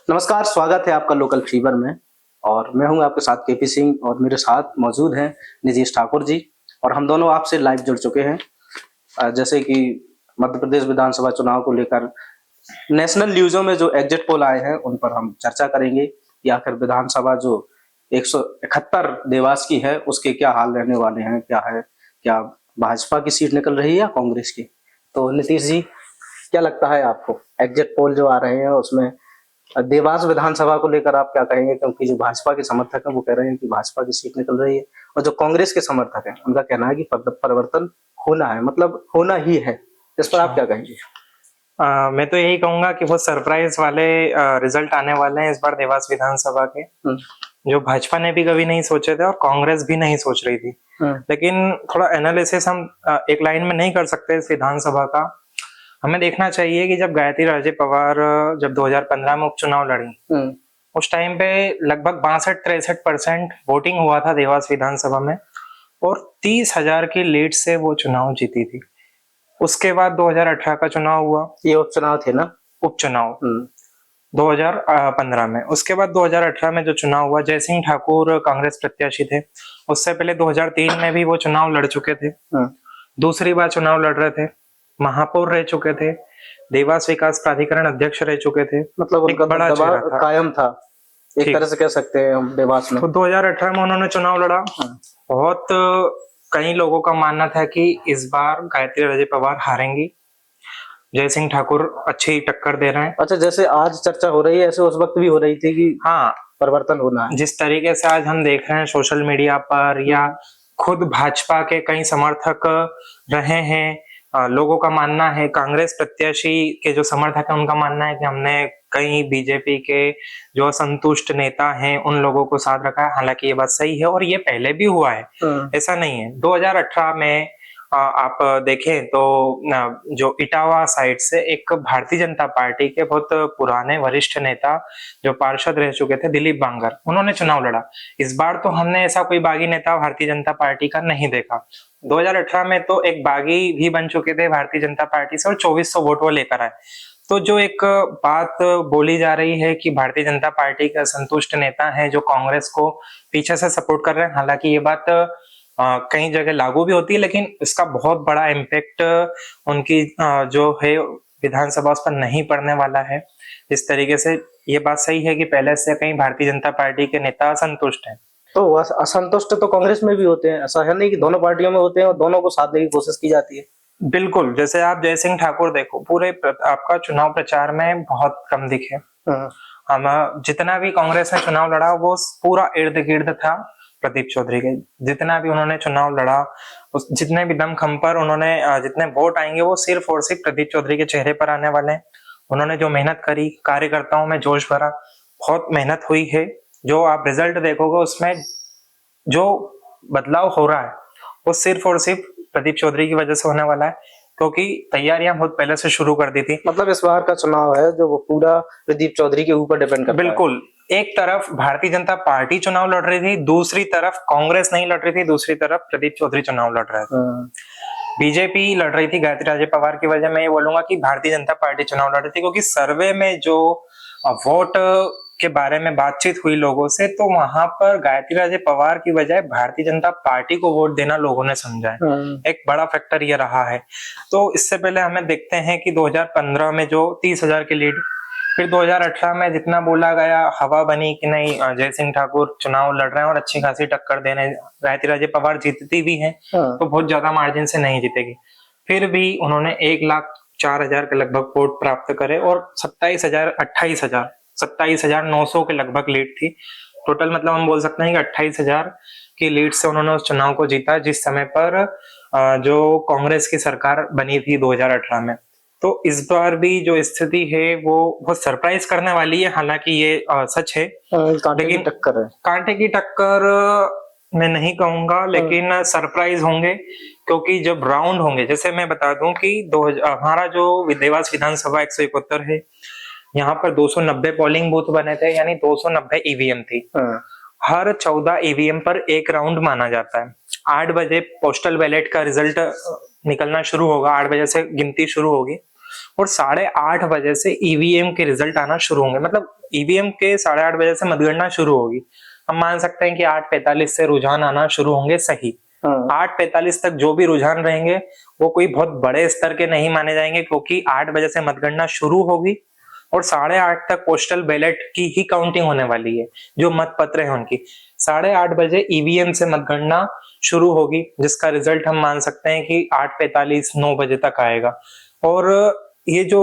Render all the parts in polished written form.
नमस्कार, स्वागत है आपका लोकल फीवर में। और मैं हूँ आपके साथ केपी सिंह और मेरे साथ मौजूद हैं निजीश ठाकुर जी। और हम दोनों आपसे लाइव जुड़ चुके हैं। जैसे कि मध्य प्रदेश विधानसभा चुनाव को लेकर नेशनल न्यूज़ों में जो एग्जिट पोल आए हैं उन पर हम चर्चा करेंगे कि आखिर विधानसभा जो 171 देवास की है उसके क्या हाल रहने वाले हैं, क्या है, क्या भाजपा की सीट निकल रही है या कांग्रेस की। तो नीतीश जी, क्या लगता है आपको एग्जिट पोल जो आ रहे हैं उसमें देवास विधानसभा को लेकर आप क्या कहेंगे? क्योंकि जो भाजपा के समर्थक हैं वो कह रहे हैं कि भाजपा की सीट निकल रही है, और जो कांग्रेस के समर्थक हैं उनका कहना है कि परिवर्तन होना है, मतलब होना ही है। इस पर आप क्या कहेंगे? मैं तो यही कहूंगा कि बहुत सरप्राइज वाले रिजल्ट आने वाले हैं इस बार देवास विधानसभा के, जो भाजपा ने भी कभी नहीं सोचे थे और कांग्रेस भी नहीं सोच रही थी। लेकिन थोड़ा एनालिसिस हम एक लाइन में नहीं कर सकते इस विधानसभा का। हमें देखना चाहिए कि जब गायत्री राजे पवार जब 2015 में उपचुनाव लड़ी, उस टाइम पे लगभग 62-63% वोटिंग हुआ था देवास विधानसभा में और 30,000 की लीड से वो चुनाव जीती थी। उसके बाद 2018 का चुनाव हुआ, ये उपचुनाव थे ना? उपचुनाव 2015 में। उसके बाद 2018 में जो चुनाव हुआ, जयसिंह ठाकुर कांग्रेस प्रत्याशी थे। उससे पहले 2003 में भी वो चुनाव लड़ चुके थे, दूसरी बार चुनाव लड़ रहे थे, महापौर रह चुके थे, देवास विकास प्राधिकरण अध्यक्ष रह चुके थे। मतलब एक उनका बड़ा दबाव चेहरा था, कायम था, एक तरह से कह सकते हैं हम देवास में। तो 2018 में उन्होंने चुनाव लड़ा। बहुत कई लोगों का मानना था कि इस बार गायत्री राजे पवार हारेंगी, जयसिंह ठाकुर अच्छी टक्कर दे रहे हैं। अच्छा, जैसे आज चर्चा हो रही है ऐसे उस वक्त भी हो रही थी कि हाँ, परिवर्तन होना है। जिस तरीके से आज हम देख रहे हैं सोशल मीडिया पर या खुद भाजपा के कई समर्थक रहे हैं, लोगों का मानना है, कांग्रेस प्रत्याशी के जो समर्थक है उनका मानना है कि हमने कई बीजेपी के जो असंतुष्ट नेता हैं उन लोगों को साथ रखा है। हालांकि ये बात सही है और ये पहले भी हुआ है, ऐसा नहीं है। 2018 में आप देखें तो जो इटावा साइड से एक भारतीय जनता पार्टी के बहुत पुराने वरिष्ठ नेता जो पार्षद रह चुके थे, दिलीप बांगर, उन्होंने चुनाव लड़ा। इस बार तो हमने ऐसा कोई बागी नेता भारतीय जनता पार्टी का नहीं देखा। 2018 में तो एक बागी भी बन चुके थे भारतीय जनता पार्टी से और 2400 वोट वो लेकर आए। तो जो एक बात बोली जा रही है कि भारतीय जनता पार्टी के असंतुष्ट नेता हैं जो कांग्रेस को पीछे से सपोर्ट कर रहे हैं, हालांकि ये बात कई जगह लागू भी होती है, लेकिन इसका बहुत बड़ा इम्पैक्ट उनकी जो है विधानसभा उस पर नहीं पड़ने वाला है। इस तरीके से ये बात सही है कि पहले से कहीं भारतीय जनता पार्टी के नेता असंतुष्ट हैं। तो असंतुष्ट तो कांग्रेस में भी होते हैं, ऐसा है नहीं कि दोनों पार्टियों में होते हैं और दोनों को साधने की कोशिश की जाती है। बिल्कुल, जैसे आप जयसिंह ठाकुर देखो, पूरे आपका चुनाव प्रचार में बहुत कम दिखे। हम जितना भी कांग्रेस ने चुनाव लड़ा वो पूरा इर्द गिर्द था प्रदीप चौधरी के। जितना भी उन्होंने चुनाव लड़ा, उस जितने भी दमखम पर उन्होंने जितने वोट आएंगे वो सिर्फ और सिर्फ प्रदीप चौधरी के चेहरे पर आने वाले हैं। उन्होंने जो मेहनत करी, कार्यकर्ताओं में जोश भरा, बहुत मेहनत हुई है। जो आप रिजल्ट देखोगे उसमें जो बदलाव हो रहा है वो सिर्फ और सिर्फ प्रदीप चौधरी की वजह से होने वाला है, क्योंकि तैयारियां बहुत पहले से शुरू कर दी थी। मतलब इस बार का चुनाव है जो वो पूरा प्रदीप चौधरी के ऊपर डिपेंड करता है। बिल्कुल, एक तरफ भारतीय जनता पार्टी चुनाव लड़ रही थी, दूसरी तरफ कांग्रेस नहीं लड़ रही थी, दूसरी तरफ प्रदीप चौधरी चुनाव लड़ रहे थे। बीजेपी लड़ रही थी गायत्री राजे पवार की वजह। मैं ये बोलूंगा कि भारतीय जनता पार्टी चुनाव लड़ रही थी क्योंकि सर्वे में जो वोट के बारे में बातचीत हुई लोगों से, तो वहां पर गायत्री राजे पवार की बजाय भारतीय जनता पार्टी को वोट देना लोगों ने समझा है। एक बड़ा फैक्टर ये रहा है। तो इससे पहले हमें देखते हैं कि 2015 में जो 30,000 की लीड, फिर 2018 में जितना बोला गया, हवा बनी कि नहीं जयसिंह ठाकुर चुनाव लड़ रहे हैं और अच्छी खासी टक्कर दे रहे हैं, गायत्री राजे पवार जीतती भी हैं तो बहुत ज्यादा मार्जिन से नहीं जीतेगी। फिर भी उन्होंने 1,04,000 के लगभग वोट प्राप्त करे और 27,900 के लगभग लीड थी टोटल। मतलब हम बोल सकते हैं कि 28,000 की लीड से उन्होंने उस चुनाव को जीता जिस समय पर जो कांग्रेस की सरकार बनी थी 2018 में। तो इस बार भी जो स्थिति है वो बहुत सरप्राइज करने वाली है। हालांकि ये सच है, लेकिन टक्कर है, कांटे की टक्कर मैं नहीं कहूंगा, लेकिन सरप्राइज होंगे क्योंकि जब राउंड होंगे, जैसे मैं बता दूं कि हमारा जो देवास विधानसभा 171 है, यहाँ पर 290 पोलिंग बूथ बने थे, यानी 290 ईवीएम थी। हर 14 ईवीएम पर एक राउंड माना जाता है। 8 बजे पोस्टल बैलेट का रिजल्ट निकलना शुरू होगा, 8 बजे से गिनती शुरू होगी और 8:30 बजे से ईवीएम के रिजल्ट आना शुरू होंगे। मतलब ईवीएम के 8:30 से मतगणना शुरू होगी। हम मान सकते हैं कि 8:45 से रुझान आना शुरू होंगे, सही। 8:45 तक जो भी रुझान रहेंगे वो कोई बहुत बड़े स्तर के नहीं माने जाएंगे, क्योंकि 8 बजे से मतगणना शुरू होगी और 8:30 तक पोस्टल बैलेट की ही काउंटिंग होने वाली है, जो मतपत्र है उनकी। 8:30 बजे ईवीएम से मतगणना शुरू होगी, जिसका रिजल्ट हम मान सकते हैं कि 8:45 9 बजे तक आएगा। और ये जो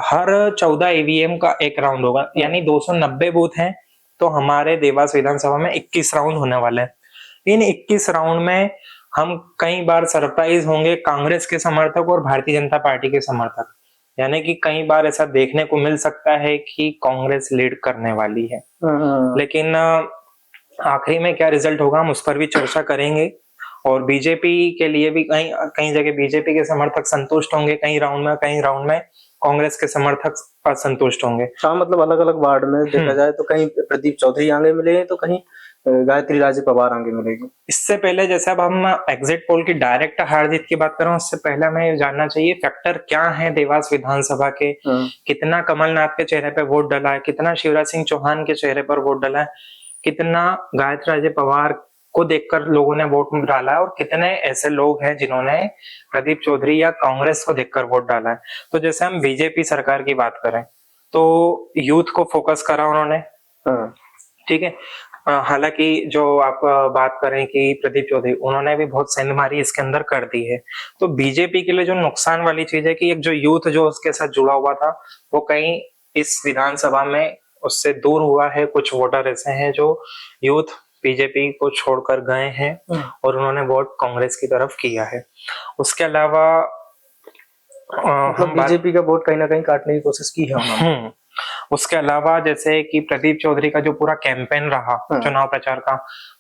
हर 14 ईवीएम का एक राउंड होगा, यानी 290 बूथ हैं, तो हमारे देवास विधानसभा में 21 राउंड होने वाले हैं। इन 21 राउंड में हम कई बार सरप्राइज होंगे कांग्रेस के समर्थक और भारतीय जनता पार्टी के समर्थक, यानी कि कई बार ऐसा देखने को मिल सकता है कि कांग्रेस लीड करने वाली है। लेकिन आखिरी में क्या रिजल्ट होगा हम उस पर भी चर्चा करेंगे। और बीजेपी के लिए भी कई कई जगह बीजेपी के समर्थक संतुष्ट होंगे, कई राउंड में कांग्रेस के समर्थक असंतुष्ट होंगे। हाँ, मतलब अलग अलग वार्ड में देखा जाए तो कहीं प्रदीप चौधरी आगे मिले तो कहीं गायत्री राजे पवार आगे मिलेगी। इससे पहले जैसे अब हम एग्जिट पोल की डायरेक्ट हार जीत की बात करें, उससे पहले हमें जानना चाहिए फैक्टर क्या है देवास विधानसभा के। कितना कमलनाथ के चेहरे पर वोट डला है, कितना शिवराज सिंह चौहान के चेहरे पर वोट डला है, कितना गायत्री राजे पवार को देखकर लोगों ने वोट डाला है, और कितने ऐसे लोग हैं जिन्होंने प्रदीप चौधरी या कांग्रेस को देखकर वोट डाला है। तो जैसे हम बीजेपी सरकार की बात करें तो यूथ को फोकस करा उन्होंने, ठीक है। हालांकि जो आप बात करें कि प्रदीप चौधरी, उन्होंने भी बहुत सेंधमारी इसके अंदर कर दी है। तो बीजेपी के लिए जो नुकसान वाली चीज है कि एक जो यूथ जो उसके साथ जुड़ा हुआ था वो कहीं इस विधानसभा में उससे दूर हुआ है। कुछ वोटर ऐसे हैं जो यूथ बीजेपी को छोड़कर गए हैं और उन्होंने वोट कांग्रेस की तरफ किया है। उसके अलावा हम बीजेपी का वोट कहीं ना कहीं काटने की कोशिश की है उन्होंने। उसके अलावा जैसे कि प्रदीप चौधरी का जो पूरा कैंपेन रहा चुनाव प्रचार का,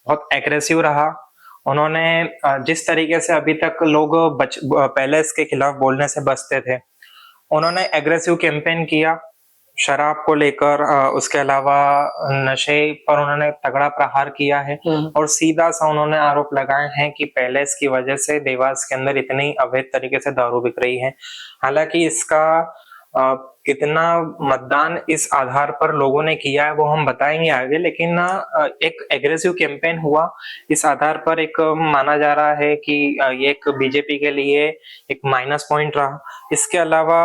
बहुत एग्रेसिव रहा। उन्होंने जिस तरीके से अभी तक लोग पहले इसके खिलाफ बोलने से बचते थे, उन्होंने एग्रेसिव कैंपेन किया शराब को लेकर। उसके अलावा नशे पर उन्होंने तगड़ा प्रहार किया है और सीधा सा उन्होंने आरोप लगाए हैं कि पैलेस की वजह से देवास के अंदर इतनी अवैध तरीके से दारू बिक रही है। हालांकि इसका कितना मतदान इस आधार पर लोगों ने किया है वो हम बताएंगे आगे, लेकिन एक एग्रेसिव कैंपेन हुआ, इस आधार पर एक माना जा रहा है कि ये एक बीजेपी के लिए एक माइनस पॉइंट रहा। इसके अलावा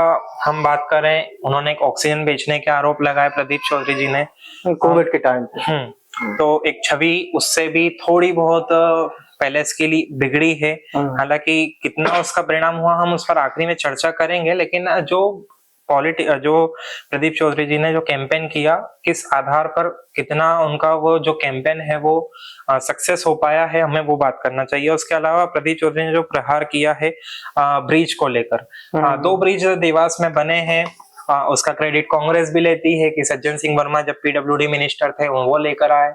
हम बात करें, उन्होंने एक ऑक्सीजन बेचने के आरोप लगाए प्रदीप चौधरी जी ने कोविड के टाइम पे। तो एक छवि उससे भी थोड़ी बहुत पैलेस के लिए बिगड़ी है। हालांकि कितना उसका परिणाम हुआ हम उस पर आखिरी में चर्चा करेंगे, लेकिन जो प्रदीप चौधरी जी ने जो कैंपेन किया, किस आधार पर कितना उनका वो जो कैंपेन है वो सक्सेस हो पाया है, हमें वो बात करना चाहिए। उसके अलावा प्रदीप चौधरी ने जो प्रहार किया है ब्रिज को लेकर, 2 ब्रिज देवास में बने हैं, उसका क्रेडिट कांग्रेस भी लेती है कि सज्जन सिंह वर्मा जब पीडब्ल्यूडी मिनिस्टर थे वो लेकर आए।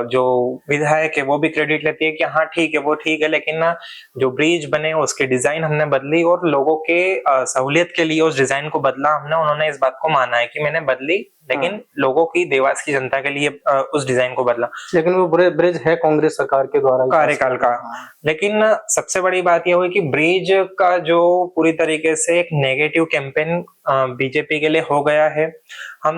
जो विधायक है वो भी क्रेडिट लेती है कि हाँ ठीक है वो ठीक है, लेकिन ना जो ब्रिज बने उसके डिजाइन हमने बदली और लोगों के सहूलियत के लिए उस डिजाइन को बदला हमने। उन्होंने इस बात को माना है कि मैंने बदली, लेकिन लोगों की देवास की जनता के लिए उस डिजाइन को बदला। लेकिन वो ब्रिज है कांग्रेस सरकार के द्वारा कार्यकाल का। लेकिन सबसे बड़ी बात यह हुई कि ब्रिज का जो पूरी तरीके से एक नेगेटिव कैंपेन बीजेपी के लिए हो गया है। हम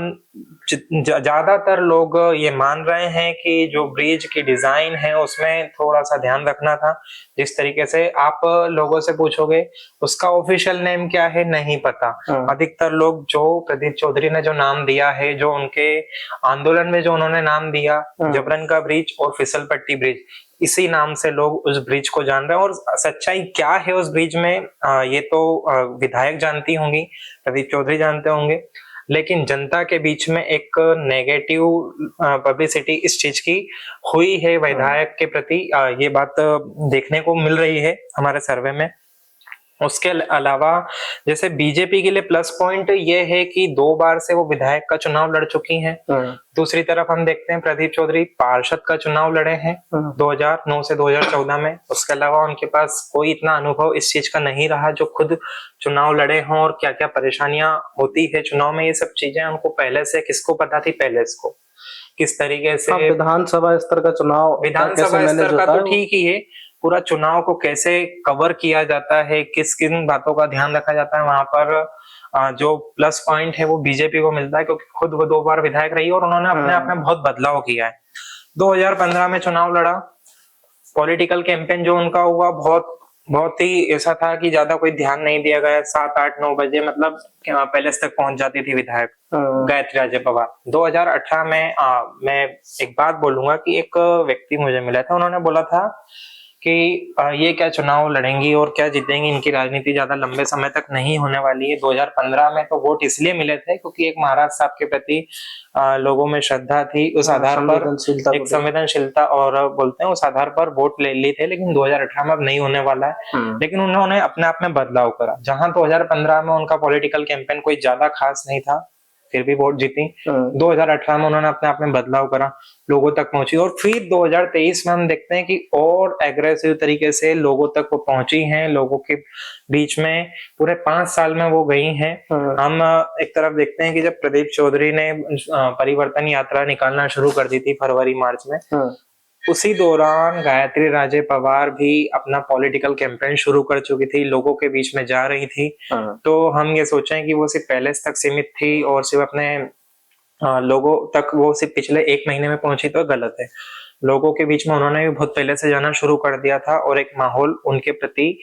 ज्यादातर लोग ये मान रहे हैं कि जो ब्रिज की डिजाइन है उसमें थोड़ा सा ध्यान रखना था। जिस तरीके से आप लोगों से पूछोगे उसका ऑफिशियल नेम क्या है नहीं पता। अधिकतर लोग जो प्रदीप चौधरी ने जो नाम दिया है, जो उनके आंदोलन में जो उन्होंने नाम दिया जबरन का ब्रिज और फिसल पट्टी ब्रिज, इसी नाम से लोग उस ब्रिज को जान रहे हैं। और सच्चाई क्या है उस ब्रिज में ये तो विधायक जानती होंगी, प्रदीप चौधरी जानते होंगे, लेकिन जनता के बीच में एक नेगेटिव पब्लिसिटी इस चीज की हुई है विधायक के प्रति, ये बात देखने को मिल रही है हमारे सर्वे में। उसके अलावा जैसे बीजेपी के लिए प्लस पॉइंट ये है कि 2 बार से वो विधायक का चुनाव लड़ चुकी हैं। दूसरी तरफ हम देखते हैं प्रदीप चौधरी पार्षद का चुनाव लड़े हैं 2009 से 2014 में। उसके अलावा उनके पास कोई इतना अनुभव इस चीज का नहीं रहा जो खुद चुनाव लड़े हों और क्या क्या परेशानियां होती है चुनाव में, ये सब चीजें उनको पहले से किसको पता थी, पैलेस को किस तरीके से विधानसभा स्तर का चुनाव, विधानसभा स्तर का तो ठीक ही है, पूरा चुनाव को कैसे कवर किया जाता है, किस किन बातों का ध्यान रखा जाता है, वहां पर जो प्लस पॉइंट है वो बीजेपी को मिलता है, क्योंकि खुद वो 2 बार विधायक रही और उन्होंने अपने आप में बहुत बदलाव किया है। 2015 में चुनाव लड़ा, पॉलिटिकल कैंपेन जो उनका हुआ बहुत बहुत ही ऐसा था कि ज्यादा कोई ध्यान नहीं दिया गया। 7, 8, 9 बजे मतलब पैलेस तक पहुंच जाती थी विधायक गायत्री राजे पवार। 2018 में मैं एक बात बोलूंगा कि एक व्यक्ति मुझे मिला था, उन्होंने बोला था कि ये क्या चुनाव लड़ेंगी और क्या जीतेंगी, इनकी राजनीति ज्यादा लंबे समय तक नहीं होने वाली है। 2015 में तो वोट इसलिए मिले थे क्योंकि एक महाराज साहब के प्रति लोगों में श्रद्धा थी, उस आधार पर एक संवेदनशीलता और बोलते हैं उस आधार पर वोट ले ली थे। लेकिन 2018 में अब नहीं होने वाला है। लेकिन उन्होंने अपने आप में बदलाव करा। जहां 2015 में उनका पॉलिटिकल कैंपेन कोई ज्यादा खास नहीं था, फिर भी वोट जीती। 2018 में उन्होंने अपने आप में बदलाव करा, लोगों तक पहुंची, और फिर 2023 में हम देखते हैं कि और एग्रेसिव तरीके से लोगों तक वो पहुंची हैं, लोगों के बीच में पूरे 5 साल में वो गई हैं। हम एक तरफ देखते हैं कि जब प्रदीप चौधरी ने परिवर्तन यात्रा निकालना शुरू कर दी थी फरवरी मार्च में, उसी दौरान गायत्री राजे पवार भी अपना पॉलिटिकल कैंपेन शुरू कर चुकी थी, लोगों के बीच में जा रही थी। तो हम ये सोचें कि वो सिर्फ पैलेस तक सीमित थी और सिर्फ अपने लोगों तक वो सिर्फ पिछले 1 महीने में पहुंची तो गलत है। लोगों के बीच में उन्होंने भी बहुत पहले से जाना शुरू कर दिया था और एक माहौल उनके प्रति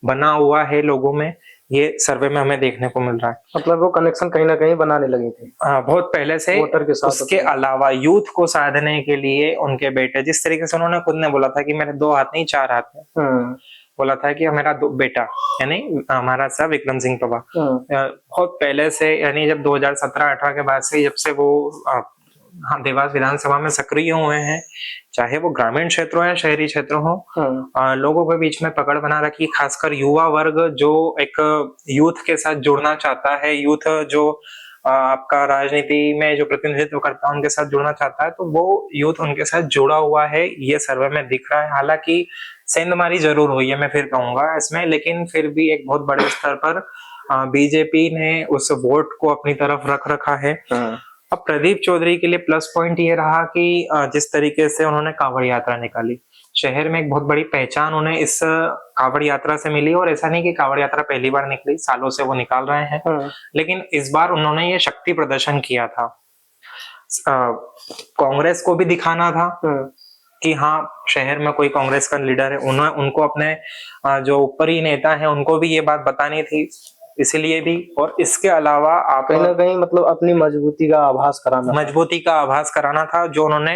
बना हुआ है लोगों में, ये सर्वे में हमें देखने को मिल रहा है। मतलब वो कनेक्शन कहीं ना कहीं बनाने लगी थी बहुत पहले से वोटर के साथ। उसके अलावा यूथ को साधने के लिए उनके बेटे, जिस तरीके से उन्होंने खुद ने बोला था कि मेरे 2 हाथ नहीं 4 हाथ हैं, बोला था कि मेरा बेटा यानी महाराज साहब विक्रम सिंह पवार बहुत पहले से, यानी जब 2017-18 के बाद से, जब से वो देवास विधानसभा में सक्रिय हुए हैं, चाहे वो ग्रामीण क्षेत्र हो या शहरी क्षेत्र हो, लोगों के बीच में पकड़ बना रखी। खासकर युवा वर्ग जो एक यूथ के साथ जुड़ना चाहता है, यूथ जो आपका राजनीति में जो प्रतिनिधित्व करता है उनके साथ जुड़ना चाहता है, तो वो यूथ उनके साथ जुड़ा हुआ है, ये सर्वे में दिख रहा है। हालांकि सेंधमारी जरूर हुई है, मैं फिर कहूंगा इसमें, लेकिन फिर भी एक बहुत बड़े स्तर पर बीजेपी ने उस वोट को अपनी तरफ रख रखा है। अब प्रदीप चौधरी के लिए प्लस पॉइंट ये रहा कि जिस तरीके से उन्होंने कांवड़ यात्रा निकाली, शहर में एक बहुत बड़ी पहचान उन्हें इस कांवड़ यात्रा से मिली। और ऐसा नहीं कि कांवड़ यात्रा पहली बार निकली, सालों से वो निकाल रहे हैं, लेकिन इस बार उन्होंने ये शक्ति प्रदर्शन किया था। कांग्रेस को भी दिखाना था कि हाँ शहर में कोई कांग्रेस का लीडर है, उनको अपने जो ऊपरी नेता है उनको भी ये बात बतानी थी, इसीलिए भी। और इसके अलावा आप कहीं ना कहीं मतलब अपनी मजबूती का आभास कराना था जो उन्होंने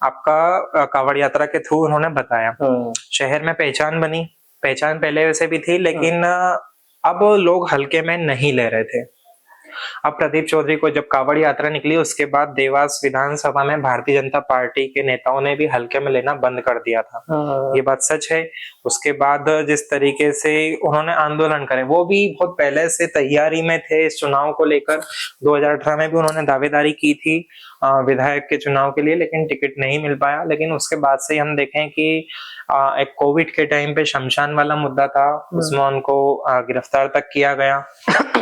आपका कांवड़ यात्रा के थ्रू उन्होंने बताया। शहर में पहचान बनी, पहचान पहले वैसे भी थी, लेकिन अब लोग हल्के में नहीं ले रहे थे। अब प्रदीप चौधरी को जब कांवड़ यात्रा निकली उसके बाद देवास विधानसभा में भारतीय जनता पार्टी के नेताओं ने भी हल्के में लेना बंद कर दिया था, ये बात सच है। उसके बाद जिस तरीके से उन्होंने आंदोलन करे, वो भी बहुत पहले से तैयारी में थे इस चुनाव को लेकर। 2018 में भी उन्होंने दावेदारी की थी विधायक के चुनाव के लिए, लेकिन टिकट नहीं मिल पाया। लेकिन उसके बाद से हम देखें कि एक कोविड के टाइम पे शमशान वाला मुद्दा था, उसमें उनको गिरफ्तार तक किया गया।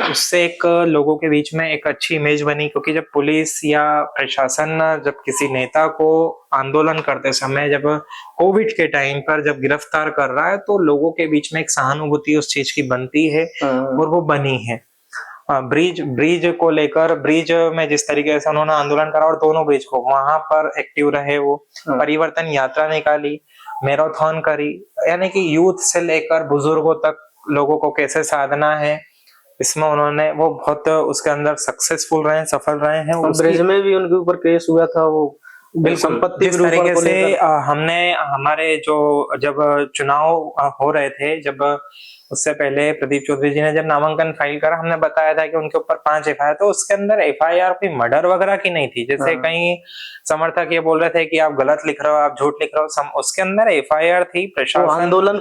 उससे एक लोगों के बीच में एक अच्छी इमेज बनी, क्योंकि जब पुलिस या प्रशासन जब किसी नेता को आंदोलन करते समय, जब कोविड के टाइम पर जब गिरफ्तार कर रहा है, तो लोगों के बीच में एक सहानुभूति उस चीज की बनती है, और वो बनी है। ब्रिज को लेकर, ब्रिज में जिस तरीके से उन्होंने आंदोलन करा और दोनों ब्रिज को वहां पर एक्टिव रहे, वो परिवर्तन यात्रा निकाली, मैराथन करी, यानी कि यूथ से लेकर बुजुर्गों तक लोगों को कैसे साधना है, इसमें उन्होंने वो बहुत उसके अंदर सक्सेसफुल रहे हैं, सफल रहे हैं। ब्रिज में भी उनके ऊपर केस हुआ था, वो बिल्कुल संपत्ति जिस तरीके से हमने हमारे जो जब चुनाव हो रहे थे, जब उससे पहले प्रदीप चौधरी जी ने जब नामांकन फाइल करा, हमने बताया था कि उनके ऊपर 5 एफआईआर, तो उसके अंदर एफआईआर कोई मर्डर वगैरह की नहीं थी। जैसे कई समर्थक ये बोल रहे थे कि आप गलत लिख रहे हो, आप झूठ लिख रहे हो, उसके अंदर एफआईआर थी प्रशासन आंदोलन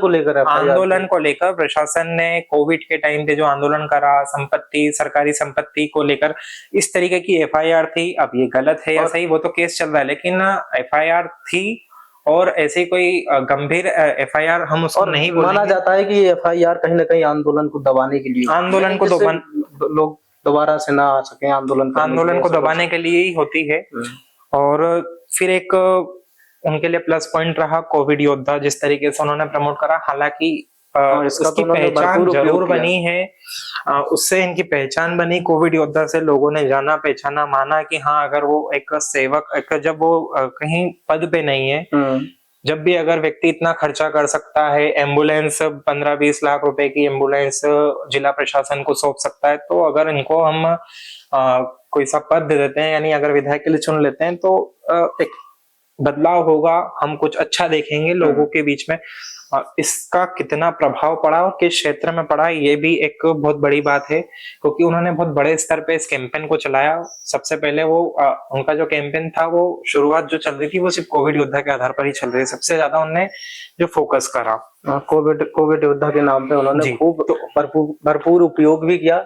को लेकर प्रशासन ने कोविड के टाइम पे जो आंदोलन करा, संपत्ति, सरकारी संपत्ति को लेकर, इस तरीके की एफआईआर थी। अब ये गलत है या सही वो तो केस चल रहा है, लेकिन एफआईआर थी, और ऐसी कोई गंभीर एफआईआर हम उसको नहीं माना जाता है कि एफआईआर कहीं ना कहीं आंदोलन को दबाने के लिए, लोग दोबारा से ना आ सके आंदोलन को दबाने के लिए ही होती है। और फिर एक उनके लिए प्लस पॉइंट रहा कोविड योद्धा, जिस तरीके से उन्होंने प्रमोट करा। हालांकि इसका तो उसकी उन्होंने पहचान भरपूर उपयोग जरूर किया। बनी है। उससे इनकी पहचान बनी, कोविड योद्धा से लोगों ने जाना पहचाना, माना कि हाँ अगर वो एक सेवक, एक जब वो कहीं पद पे नहीं है, जब भी अगर व्यक्ति इतना खर्चा कर सकता है, एम्बुलेंस 15-20 लाख रुपए की एम्बुलेंस जिला प्रशासन को सौंप सकता है, तो अगर इनको हम कोई सा पद दे देते हैं, यानी अगर विधायक के लिए चुन लेते हैं, तो एक बदलाव होगा, हम कुछ अच्छा देखेंगे लोगों के बीच में। इसका कितना प्रभाव पड़ा और किस क्षेत्र में पड़ा, ये भी एक बहुत बड़ी बात है, क्योंकि उन्होंने बहुत बड़े स्तर पे इस कैंपेन को चलाया। सबसे पहले वो उनका जो कैंपेन था, वो शुरुआत जो चल रही थी वो सिर्फ कोविड योद्धा के आधार पर ही चल रही है। सबसे ज्यादा उन्होंने जो फोकस करा कोविड योद्धा के नाम पे उन्होंने खूब भरपूर उपयोग भी किया,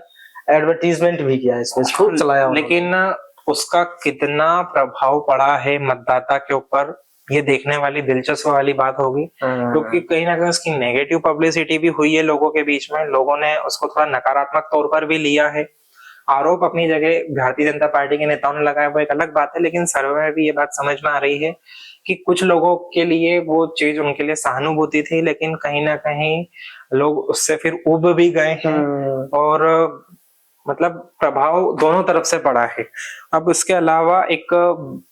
एडवर्टीजमेंट भी किया, इसमें खूब चलाया उन्होंने। लेकिन उसका कितना प्रभाव पड़ा है मतदाता के ऊपर, ये देखने वाली दिलचस्प वाली बात होगी, क्योंकि कहीं ना कहीं उसकी नेगेटिव पब्लिसिटी भी हुई है लोगों के बीच में। लोगों ने उसको थोड़ा नकारात्मक तौर पर भी लिया है। आरोप अपनी जगह भारतीय जनता पार्टी के नेताओं ने लगाया, वो एक अलग बात है, लेकिन सर्वे में भी ये बात समझ में आ रही है कि कुछ लोगों के लिए वो चीज उनके लिए सहानुभूति थी, लेकिन कहीं ना कहीं लोग उससे फिर उब भी गए हैं, और मतलब प्रभाव दोनों तरफ से पड़ा है। अब उसके अलावा एक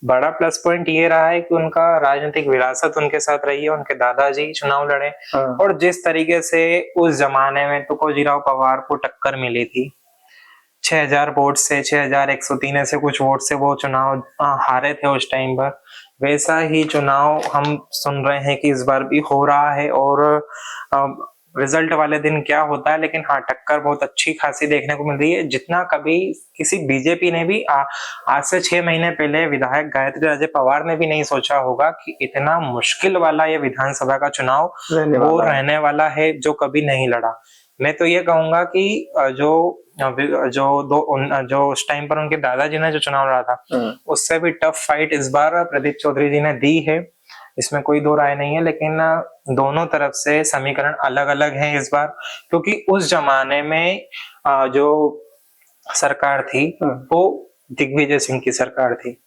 बड़ा प्लस पॉइंट ये रहा है कि उनका राजनीतिक विरासत उनके साथ रही है, उनके दादाजी चुनाव लड़े, और जिस तरीके से उस जमाने में तुकोजीराव पवार को टक्कर मिली थी, 6000 वोट से, 6103 ऐसे कुछ वोट से वो चुनाव हारे थे उस टाइम पर, वैसा ही चुनाव हम सुन रहे हैं कि इस बार भी हो रहा है। और रिजल्ट वाले दिन क्या होता है, लेकिन हाँ टक्कर बहुत अच्छी खासी देखने को मिल रही है, जितना कभी किसी बीजेपी ने भी आज से 6 महीने पहले विधायक गायत्री राजे पवार ने भी नहीं सोचा होगा कि इतना मुश्किल वाला ये विधानसभा का चुनाव वो रहने वाला है, जो कभी नहीं लड़ा। मैं तो ये कहूंगा कि जो उस टाइम पर उनके दादाजी ने जो चुनाव लड़ा था, उससे भी टफ फाइट इस बार प्रदीप चौधरी जी ने दी है, इसमें कोई दो राय नहीं है। लेकिन दोनों तरफ से समीकरण अलग अलग हैं इस बार, क्योंकि उस जमाने में जो सरकार थी वो दिग्विजय सिंह की सरकार थी।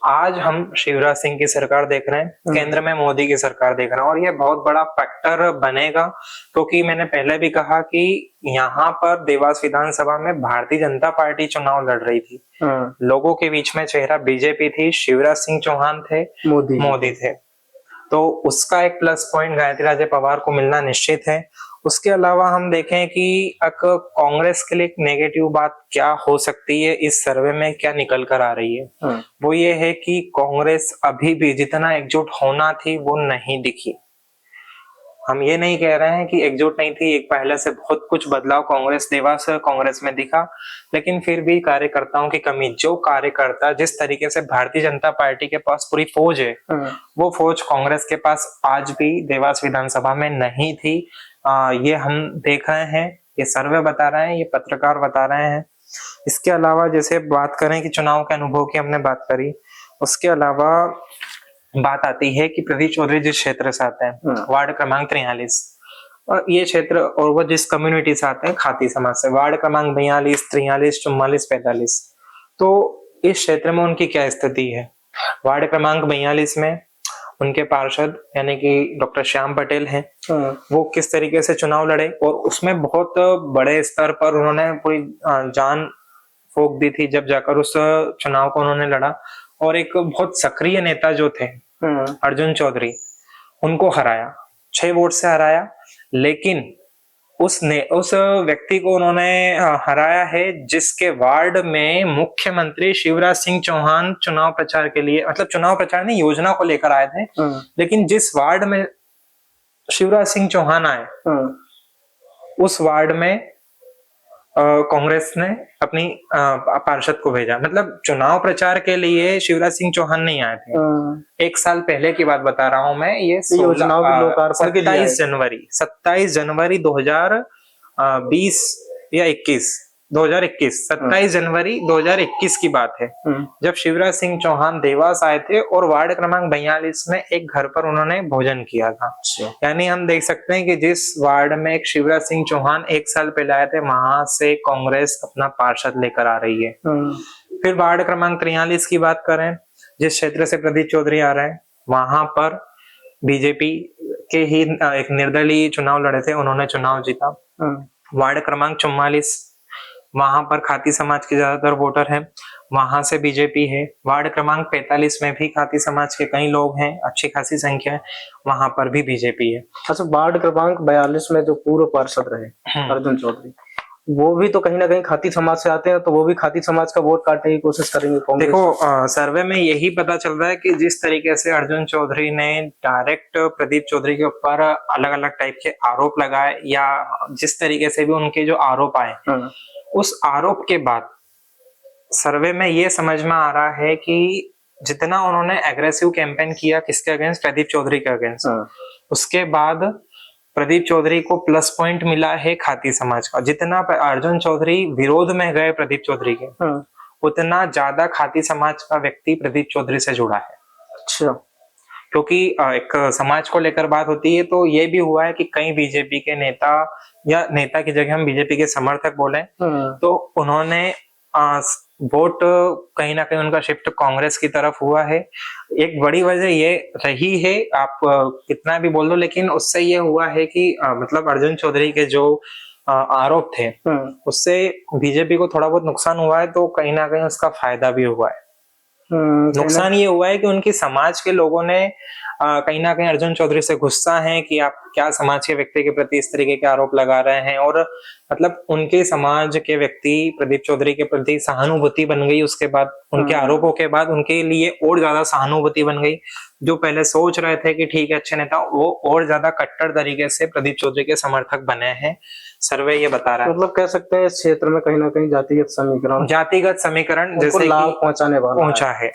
आज हम शिवराज सिंह की सरकार देख रहे हैं, केंद्र में मोदी की सरकार देख रहे हैं, और ये बहुत बड़ा फैक्टर बनेगा, क्योंकि मैंने पहले भी कहा कि यहाँ पर देवास विधानसभा में भारतीय जनता पार्टी चुनाव लड़ रही थी, लोगों के बीच में चेहरा बीजेपी थी, शिवराज सिंह चौहान थे, मोदी थे, तो उसका एक प्लस पॉइंट गायत्री राजे पवार को मिलना निश्चित है। उसके अलावा हम देखें कि कांग्रेस के लिए एक नेगेटिव बात क्या हो सकती है, इस सर्वे में क्या निकल कर आ रही है, वो ये है कि कांग्रेस अभी भी जितना एकजुट होना थी वो नहीं दिखी। हम ये नहीं कह रहे हैं कि एकजुट नहीं थी, एक पहले से बहुत कुछ बदलाव कांग्रेस देवास कांग्रेस में दिखा, लेकिन फिर भी कार्यकर्ताओं की कमी, जो कार्यकर्ता जिस तरीके से भारतीय जनता पार्टी के पास पूरी फौज है, वो फौज कांग्रेस के पास आज भी देवास विधानसभा में नहीं थी। ये हम देख रहे हैं, ये सर्वे बता रहे हैं, ये पत्रकार बता रहे हैं। इसके अलावा जैसे बात करें कि चुनाव के अनुभव की हमने बात करी, उसके अलावा बात आती है कि प्रदीप चौधरी जिस क्षेत्र से आते हैं, वार्ड क्रमांक 43, और ये क्षेत्र, और वो जिस कम्युनिटी से आते हैं, खाती समाज से, वार्ड क्रमांक 42, 43, 44, 45, तो इस क्षेत्र में उनकी क्या स्थिति है। वार्ड क्रमांक 42 में उनके पार्षद यानी कि डॉक्टर श्याम पटेल हैं, वो किस तरीके से चुनाव लड़े, और उसमें बहुत बड़े स्तर पर उन्होंने पूरी जान फूंक दी थी जब जाकर उस चुनाव को उन्होंने लड़ा। और एक बहुत सक्रिय नेता जो थे अर्जुन चौधरी, उनको हराया, 6 वोट से हराया, लेकिन उस व्यक्ति को उन्होंने हराया है जिसके वार्ड में मुख्यमंत्री शिवराज सिंह चौहान चुनाव प्रचार के लिए, मतलब चुनाव प्रचार नहीं, योजना को लेकर आए थे, लेकिन जिस वार्ड में शिवराज सिंह चौहान आए, उस वार्ड में कांग्रेस ने अपनी पार्षद को भेजा। मतलब चुनाव प्रचार के लिए शिवराज सिंह चौहान नहीं आए थे। 1 साल पहले की बात बता रहा हूं मैं, ये 27 जनवरी 2020 या 2021, 27 जनवरी 2021 की बात है, जब शिवराज सिंह चौहान देवास आए थे और वार्ड क्रमांक 42 में एक घर पर उन्होंने भोजन किया था। यानी हम देख सकते हैं कि जिस वार्ड में एक शिवराज सिंह चौहान 1 साल पहले आए थे, वहां से कांग्रेस अपना पार्षद लेकर आ रही है। फिर वार्ड क्रमांक 43 की बात करें, जिस क्षेत्र से प्रदीप चौधरी आ रहे हैं, वहां पर बीजेपी के ही एक निर्दलीय चुनाव लड़े थे, उन्होंने चुनाव जीता। वार्ड क्रमांक 44, वहां पर खाती समाज के ज्यादातर वोटर हैं, वहां से बीजेपी है। वार्ड क्रमांक 45 में भी खाती समाज के कई लोग हैं, अच्छी खासी संख्या है, वहां पर भी बीजेपी है। अच्छा, वार्ड क्रमांक 42 में जो पूर्व पार्षद रहे अर्जुन चौधरी, वो भी तो कहीं ना कहीं खाती समाज से आते हैं, तो वो भी खाती समाज का वोट काटने की कोशिश करेंगे कांग्रेस। देखो, सर्वे में यही पता चल रहा है कि जिस तरीके से अर्जुन चौधरी ने डायरेक्ट प्रदीप चौधरी के ऊपर अलग अलग टाइप के आरोप लगाए, या जिस तरीके से भी उनके जो आरोप आए, उस आरोप के बाद सर्वे में ये समझ में आ रहा है कि जितना उन्होंने एग्रेसिव कैंपेन किया किसके अगेंस्ट, प्रदीप चौधरी के अगेंस्ट, उसके बाद प्रदीप चौधरी को प्लस पॉइंट मिला है खाती समाज का। जितना अर्जुन चौधरी विरोध में गए प्रदीप चौधरी के, उतना ज्यादा खाती समाज का व्यक्ति प्रदीप चौधरी से जुड़ा है। अच्छा, क्योंकि एक समाज को लेकर बात होती है, तो ये भी हुआ है कि कई बीजेपी के नेता, या नेता की जगह हम बीजेपी के समर्थक बोले, तो उन्होंने वोट कहीं ना कहीं उनका शिफ्ट कांग्रेस की तरफ हुआ है। एक बड़ी वजह ये रही है, आप कितना भी बोल दो, लेकिन उससे ये हुआ है कि मतलब अर्जुन चौधरी के जो आरोप थे, उससे बीजेपी को थोड़ा बहुत नुकसान हुआ है, तो कहीं ना कहीं उसका फायदा भी हुआ है। नुकसान ये हुआ है कि उनकी समाज के लोगों ने कहीं ना कहीं अर्जुन चौधरी से गुस्सा है कि आप क्या समाज के व्यक्ति के प्रति इस तरीके के आरोप लगा रहे हैं, और मतलब उनके समाज के व्यक्ति प्रदीप चौधरी के प्रति सहानुभूति बन गई। उसके बाद उनके आरोपों के बाद उनके लिए और ज्यादा सहानुभूति बन गई। जो पहले सोच रहे थे कि ठीक है अच्छे नेता, वो और ज्यादा कट्टर तरीके से प्रदीप चौधरी के समर्थक बने हैं। सर्वे ये बता रहा है। मतलब कह सकते हैं इस क्षेत्र में कहीं ना कहीं जातिगत समीकरण जैसे लाभ पहुंचाने वाला पहुंचा है।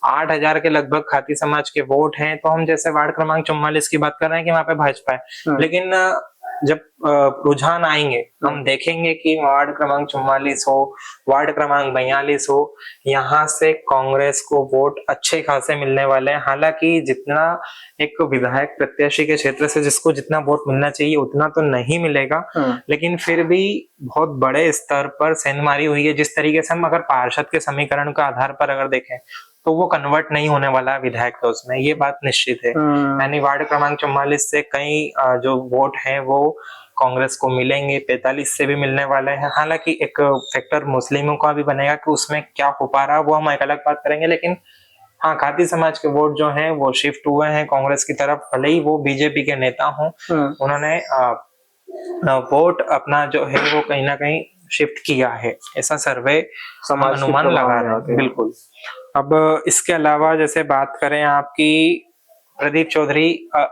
8,000 के लगभग खाती समाज के वोट हैं। तो हम जैसे वार्ड क्रमांक 44 की बात कर रहे हैं कि वहां पे भाजपा है, लेकिन जब रुझान आएंगे हम देखेंगे कि वार्ड क्रमांक 44 हो, वार्ड क्रमांक 42 हो, यहाँ से कांग्रेस को वोट अच्छे खासे मिलने वाले हैं। हालांकि जितना एक विधायक प्रत्याशी के क्षेत्र से जिसको जितना वोट मिलना चाहिए उतना तो नहीं मिलेगा, लेकिन फिर भी बहुत बड़े स्तर पर सेंधमारी हुई है। जिस तरीके से हम अगर पार्षद के समीकरण के आधार पर अगर देखें तो वो कन्वर्ट नहीं होने वाला विधायक का उसमें, ये बात निश्चित है। यानी वार्ड क्रमांक 44 से कई जो वोट हैं वो कांग्रेस को मिलेंगे, 45 से भी मिलने वाले हैं। हालांकि एक फैक्टर मुस्लिमों का भी बनेगा कि उसमें क्या हो पा रहा है वो हम एक अलग बात करेंगे, लेकिन हाँ, खाती समाज के वोट जो हैं वो शिफ्ट हुए हैं कांग्रेस की तरफ, भले ही वो बीजेपी के नेता हों। उन्होंने वोट अपना जो है वो कहीं ना कहीं शिफ्ट किया है, ऐसा सर्वे अनुमान लगा रहे हैं। बिल्कुल। अब इसके अलावा जैसे बात करें आपकी, प्रदीप चौधरी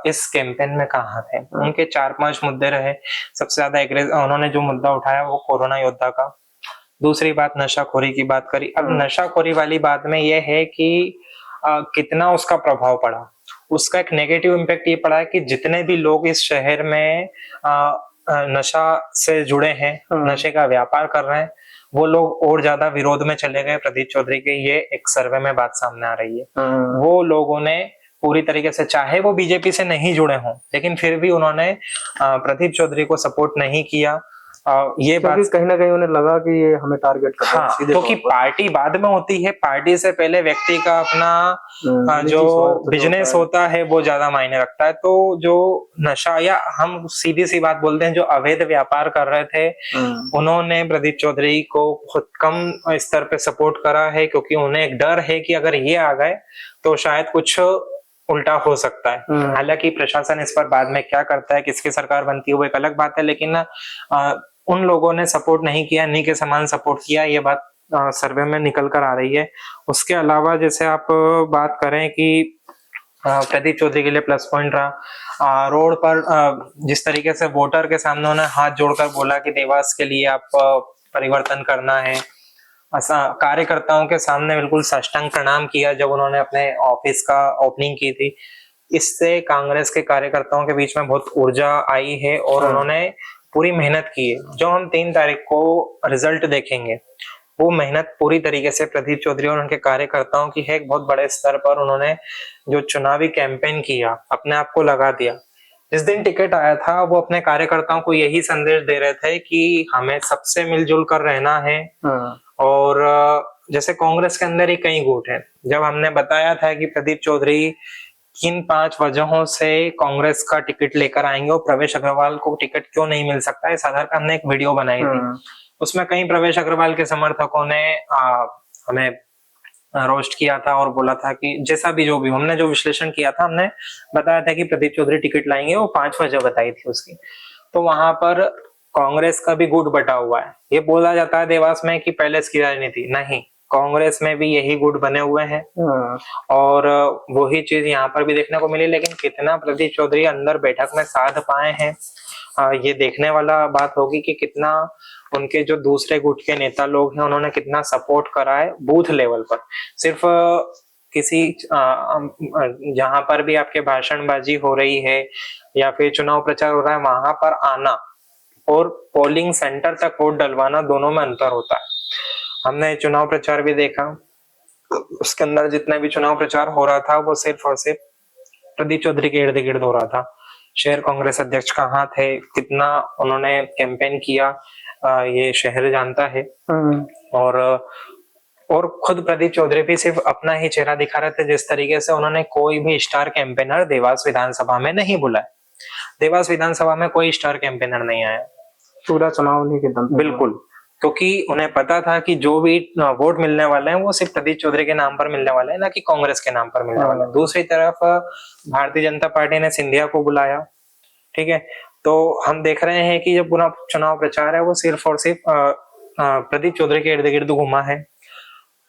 इस कैंपेन में कहाँ थे? उनके 4-5 मुद्दे रहे। सबसे ज्यादा उन्होंने जो मुद्दा उठाया वो कोरोना योद्धा का। दूसरी बात नशाखोरी की बात करी। अब नशाखोरी वाली बात में यह है कि कितना उसका प्रभाव पड़ा। उसका एक नेगेटिव इम्पैक्ट ये पड़ा है कि जितने भी लोग इस शहर में नशा से जुड़े हैं, नशे का व्यापार कर रहे हैं, वो लोग और ज्यादा विरोध में चले गए प्रदीप चौधरी के। ये एक सर्वे में बात सामने आ रही है। वो लोगों ने पूरी तरीके से, चाहे वो बीजेपी से नहीं जुड़े हों, लेकिन फिर भी उन्होंने प्रदीप चौधरी को सपोर्ट नहीं किया। ये बात कहीं ना कहीं उन्हें लगा कि ये हमें टारगेट कर रहा है। क्योंकि पार्टी बाद में होती है, पार्टी से पहले व्यक्ति का अपना जो बिजनेस होता है वो ज्यादा मायने रखता है। तो जो नशा, या हम सीधी सी बात बोलते हैं, जो अवैध व्यापार कर रहे थे, उन्होंने प्रदीप चौधरी को बहुत कम स्तर पे सपोर्ट करा है, क्योंकि उन्हें एक डर है कि अगर ये आ गए तो शायद कुछ उल्टा हो सकता है। हालांकि प्रशासन इस पर बाद में क्या करता है, किसकी सरकार बनती है, वो एक अलग बात है, लेकिन उन लोगों ने सपोर्ट नहीं किया, नहीं के समान सपोर्ट किया, ये बात सर्वे में निकल कर आ रही है। उसके अलावा जैसे आप बात करें कि प्रदीप चौधरी के लिए प्लस पॉइंट रहा, रोड पर जिस तरीके से वोटर के सामने उन्होंने हाथ जोड़कर बोला कि देवास के लिए आप परिवर्तन करना है, कार्यकर्ताओं के सामने बिल्कुल साष्टांग प्रणाम किया जब उन्होंने अपने ऑफिस का ओपनिंग की थी। इससे कांग्रेस के कार्यकर्ताओं के बीच में बहुत ऊर्जा आई है और उन्होंने पूरी मेहनत की है। जो हम 3 तारीख को रिजल्ट देखेंगे, वो मेहनत पूरी तरीके से प्रदीप चौधरी और उनके कार्यकर्ताओं की है। एक बहुत बड़े स्तर पर उन्होंने जो चुनावी कैंपेन किया, अपने आप को लगा दिया। जिस दिन टिकट आया था वो अपने कार्यकर्ताओं को यही संदेश दे रहे थे कि हमें सबसे मिलजुल कर रहना है। और जैसे कांग्रेस के अंदर ही कई गुट हैं। जब हमने बताया था कि प्रदीप चौधरी किन 5 वजहों से कांग्रेस का टिकट लेकर आएंगे और प्रवेश अग्रवाल को टिकट क्यों नहीं मिल सकता है, इस आधार पर हमने एक वीडियो बनाई थी। उसमें कई प्रवेश अग्रवाल के समर्थकों ने हमें रोस्ट किया था और बोला था कि जैसा भी जो भी हमने जो विश्लेषण किया था, हमने बताया था कि प्रदीप चौधरी टिकट लाएंगे, वो 5 वजह बताई थी उसकी। तो वहां पर कांग्रेस का भी गुट बटा हुआ है। ये बोला जाता है देवास में कि पैलेस की राजनीति, नहीं, कांग्रेस में भी यही गुट बने हुए हैं और वही चीज यहाँ पर भी देखने को मिली। लेकिन कितना प्रदीप चौधरी अंदर बैठक में साध पाए हैं, ये देखने वाला बात होगी कि कितना उनके जो दूसरे गुट के नेता लोग हैं उन्होंने कितना सपोर्ट करा है बूथ लेवल पर। सिर्फ किसी जहां पर भी आपके भाषणबाजी हो रही है या फिर चुनाव प्रचार हो रहा है, वहां पर आना और पोलिंग सेंटर तक वोट डलवाना, दोनों में अंतर होता है। हमने चुनाव प्रचार भी देखा, उसके अंदर जितना भी चुनाव प्रचार हो रहा था वो सिर्फ और सिर्फ प्रदीप चौधरी के इर्द गिर्द हो रहा था। शहर कांग्रेस अध्यक्ष कहाँ थे, कितना उन्होंने कैंपेन किया, ये शहर जानता है। और खुद प्रदीप चौधरी भी सिर्फ अपना ही चेहरा दिखा रहे थे। जिस तरीके से उन्होंने कोई भी स्टार कैंपेनर देवास विधानसभा में नहीं बुलाया, देवास विधानसभा में कोई स्टार कैंपेनर नहीं आया, पूरा चुनाव नहीं के दम। बिल्कुल, क्योंकि उन्हें पता था कि जो भी वोट मिलने वाले हैं वो सिर्फ प्रदीप चौधरी के नाम पर मिलने वाले हैं, ना कि कांग्रेस के नाम पर मिलने वाले हैं। दूसरी तरफ भारतीय जनता पार्टी ने सिंधिया को बुलाया, ठीक है। तो हम देख रहे हैं कि जो पूरा चुनाव प्रचार है वो सिर्फ और सिर्फ प्रदीप चौधरी के इर्द गिर्द घुमा है।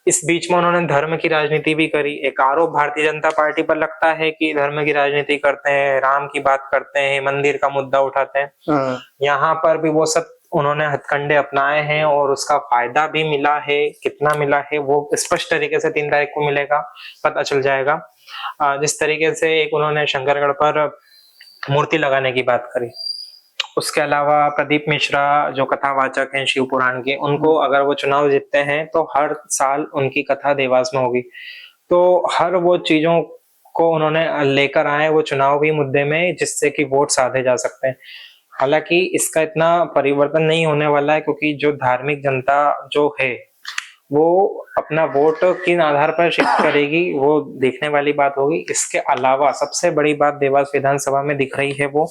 इस बीच में उन्होंने धर्म की राजनीति भी करी। एक आरोप भारतीय जनता पार्टी पर लगता है कि धर्म की राजनीति करते हैं, राम की बात करते हैं, मंदिर का मुद्दा उठाते हैं। यहाँ पर भी वो सब उन्होंने हथकंडे अपनाए हैं और उसका फायदा भी मिला है। कितना मिला है वो स्पष्ट तरीके से 3 तारीख को मिलेगा, पता चल जाएगा। जिस तरीके से एक उन्होंने शंकरगढ़ पर मूर्ति लगाने की बात करी, उसके अलावा प्रदीप मिश्रा जो कथावाचक हैं शिव पुराण के, उनको अगर वो चुनाव जीतते हैं तो हर साल उनकी कथा देवास में होगी। तो हर वो चीजों को उन्होंने लेकर आए वो चुनावी मुद्दे में, जिससे कि वोट साधे जा सकते हैं। हालांकि इसका इतना परिवर्तन नहीं होने वाला है, क्योंकि जो धार्मिक जनता जो है वो अपना वोट किन आधार पर शिफ्ट करेगी वो देखने वाली बात होगी। इसके अलावा सबसे बड़ी बात देवास विधानसभा में दिख रही है, वो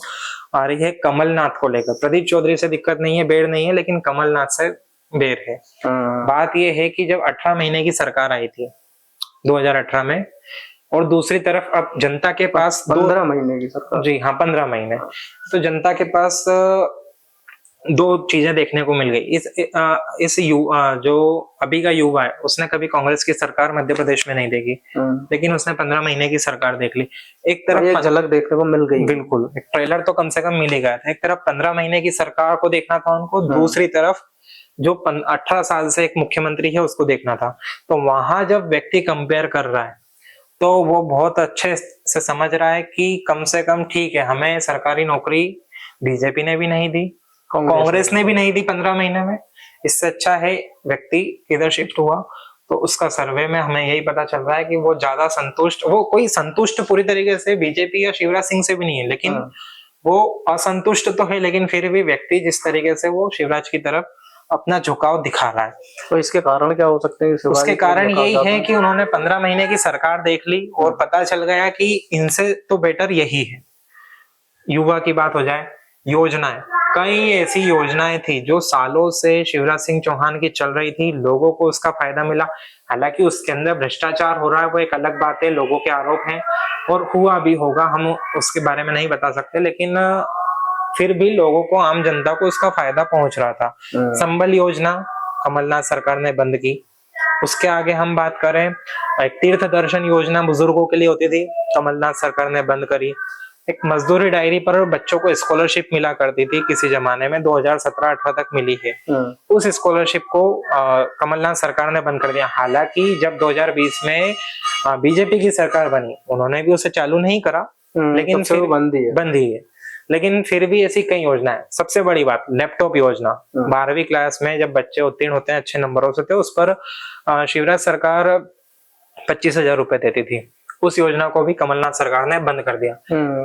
आ रही है कमलनाथ को लेकर। प्रदीप चौधरी से दिक्कत नहीं है, बेर नहीं है, लेकिन कमलनाथ से बेर है। बात यह है कि जब 18 महीने की सरकार आई थी 2018 में, और दूसरी तरफ अब जनता के पास 15 महीने की सरकार, जी हाँ 15 महीने, तो जनता के पास 2 चीजें देखने को मिल गई। जो अभी का युवा है उसने कभी कांग्रेस की सरकार मध्य प्रदेश में नहीं देखी, लेकिन उसने 15 महीने की सरकार देख ली। एक तरफ एक झलक देखने को मिल गई, बिल्कुल, एक ट्रेलर तो कम से कम मिल ही गया था। एक तरफ 15 महीने की सरकार को देखना था उनको, दूसरी तरफ जो 18 साल से एक मुख्यमंत्री है उसको देखना था। तो वहां जब व्यक्ति कंपेयर कर रहा है तो वो बहुत अच्छे से समझ रहा है कि कम से कम ठीक है, हमें सरकारी नौकरी बीजेपी ने भी नहीं दी, कांग्रेस ने भी नहीं दी 15 महीने में। इससे अच्छा है व्यक्ति इधर शिफ्ट हुआ। तो उसका सर्वे में हमें यही पता चल रहा है कि वो ज्यादा संतुष्ट, वो कोई संतुष्ट पूरी तरीके से बीजेपी या शिवराज सिंह से भी नहीं है, लेकिन वो असंतुष्ट तो है, लेकिन फिर भी व्यक्ति जिस तरीके से वो शिवराज की तरफ अपना झुकाव दिखा रहा है। तो इसके कारण क्या हो सकते हैं? उसके कारण यही है कि उन्होंने 15 महीने की सरकार देख ली और पता चल गया कि इनसे तो बेटर यही है। युवा की बात हो जाए, योजनाएं, कई ऐसी योजनाएं थी जो सालों से शिवराज सिंह चौहान की चल रही थी, लोगों को उसका फायदा मिला। हालांकि उसके अंदर भ्रष्टाचार हो रहा है वो एक अलग बात है, लोगों के आरोप हैं और हुआ भी होगा, हम उसके बारे में नहीं बता सकते, लेकिन फिर भी लोगों को, आम जनता को उसका फायदा पहुंच रहा था। संबल योजना कमलनाथ सरकार ने बंद की। उसके आगे हम बात करें, एक तीर्थ दर्शन योजना बुजुर्गों के लिए होती थी, कमलनाथ सरकार ने बंद करी। एक मजदूरी डायरी पर बच्चों को स्कॉलरशिप मिला करती थी किसी जमाने में, 2017-18 तक मिली है, उस स्कॉलरशिप को कमलनाथ सरकार ने बंद कर दिया। हालांकि जब 2020 में बीजेपी की सरकार बनी उन्होंने भी उसे चालू नहीं करा, लेकिन फिर बंद ही है। लेकिन फिर भी ऐसी कई योजनाएं, सबसे बड़ी बात लैपटॉप योजना, 12वीं क्लास में जब बच्चे उत्तीर्ण होते हैं अच्छे नंबरों से, तो उस पर शिवराज सरकार 25,000 रुपए देती थी। उस योजना को भी कमलनाथ सरकार ने बंद कर दिया।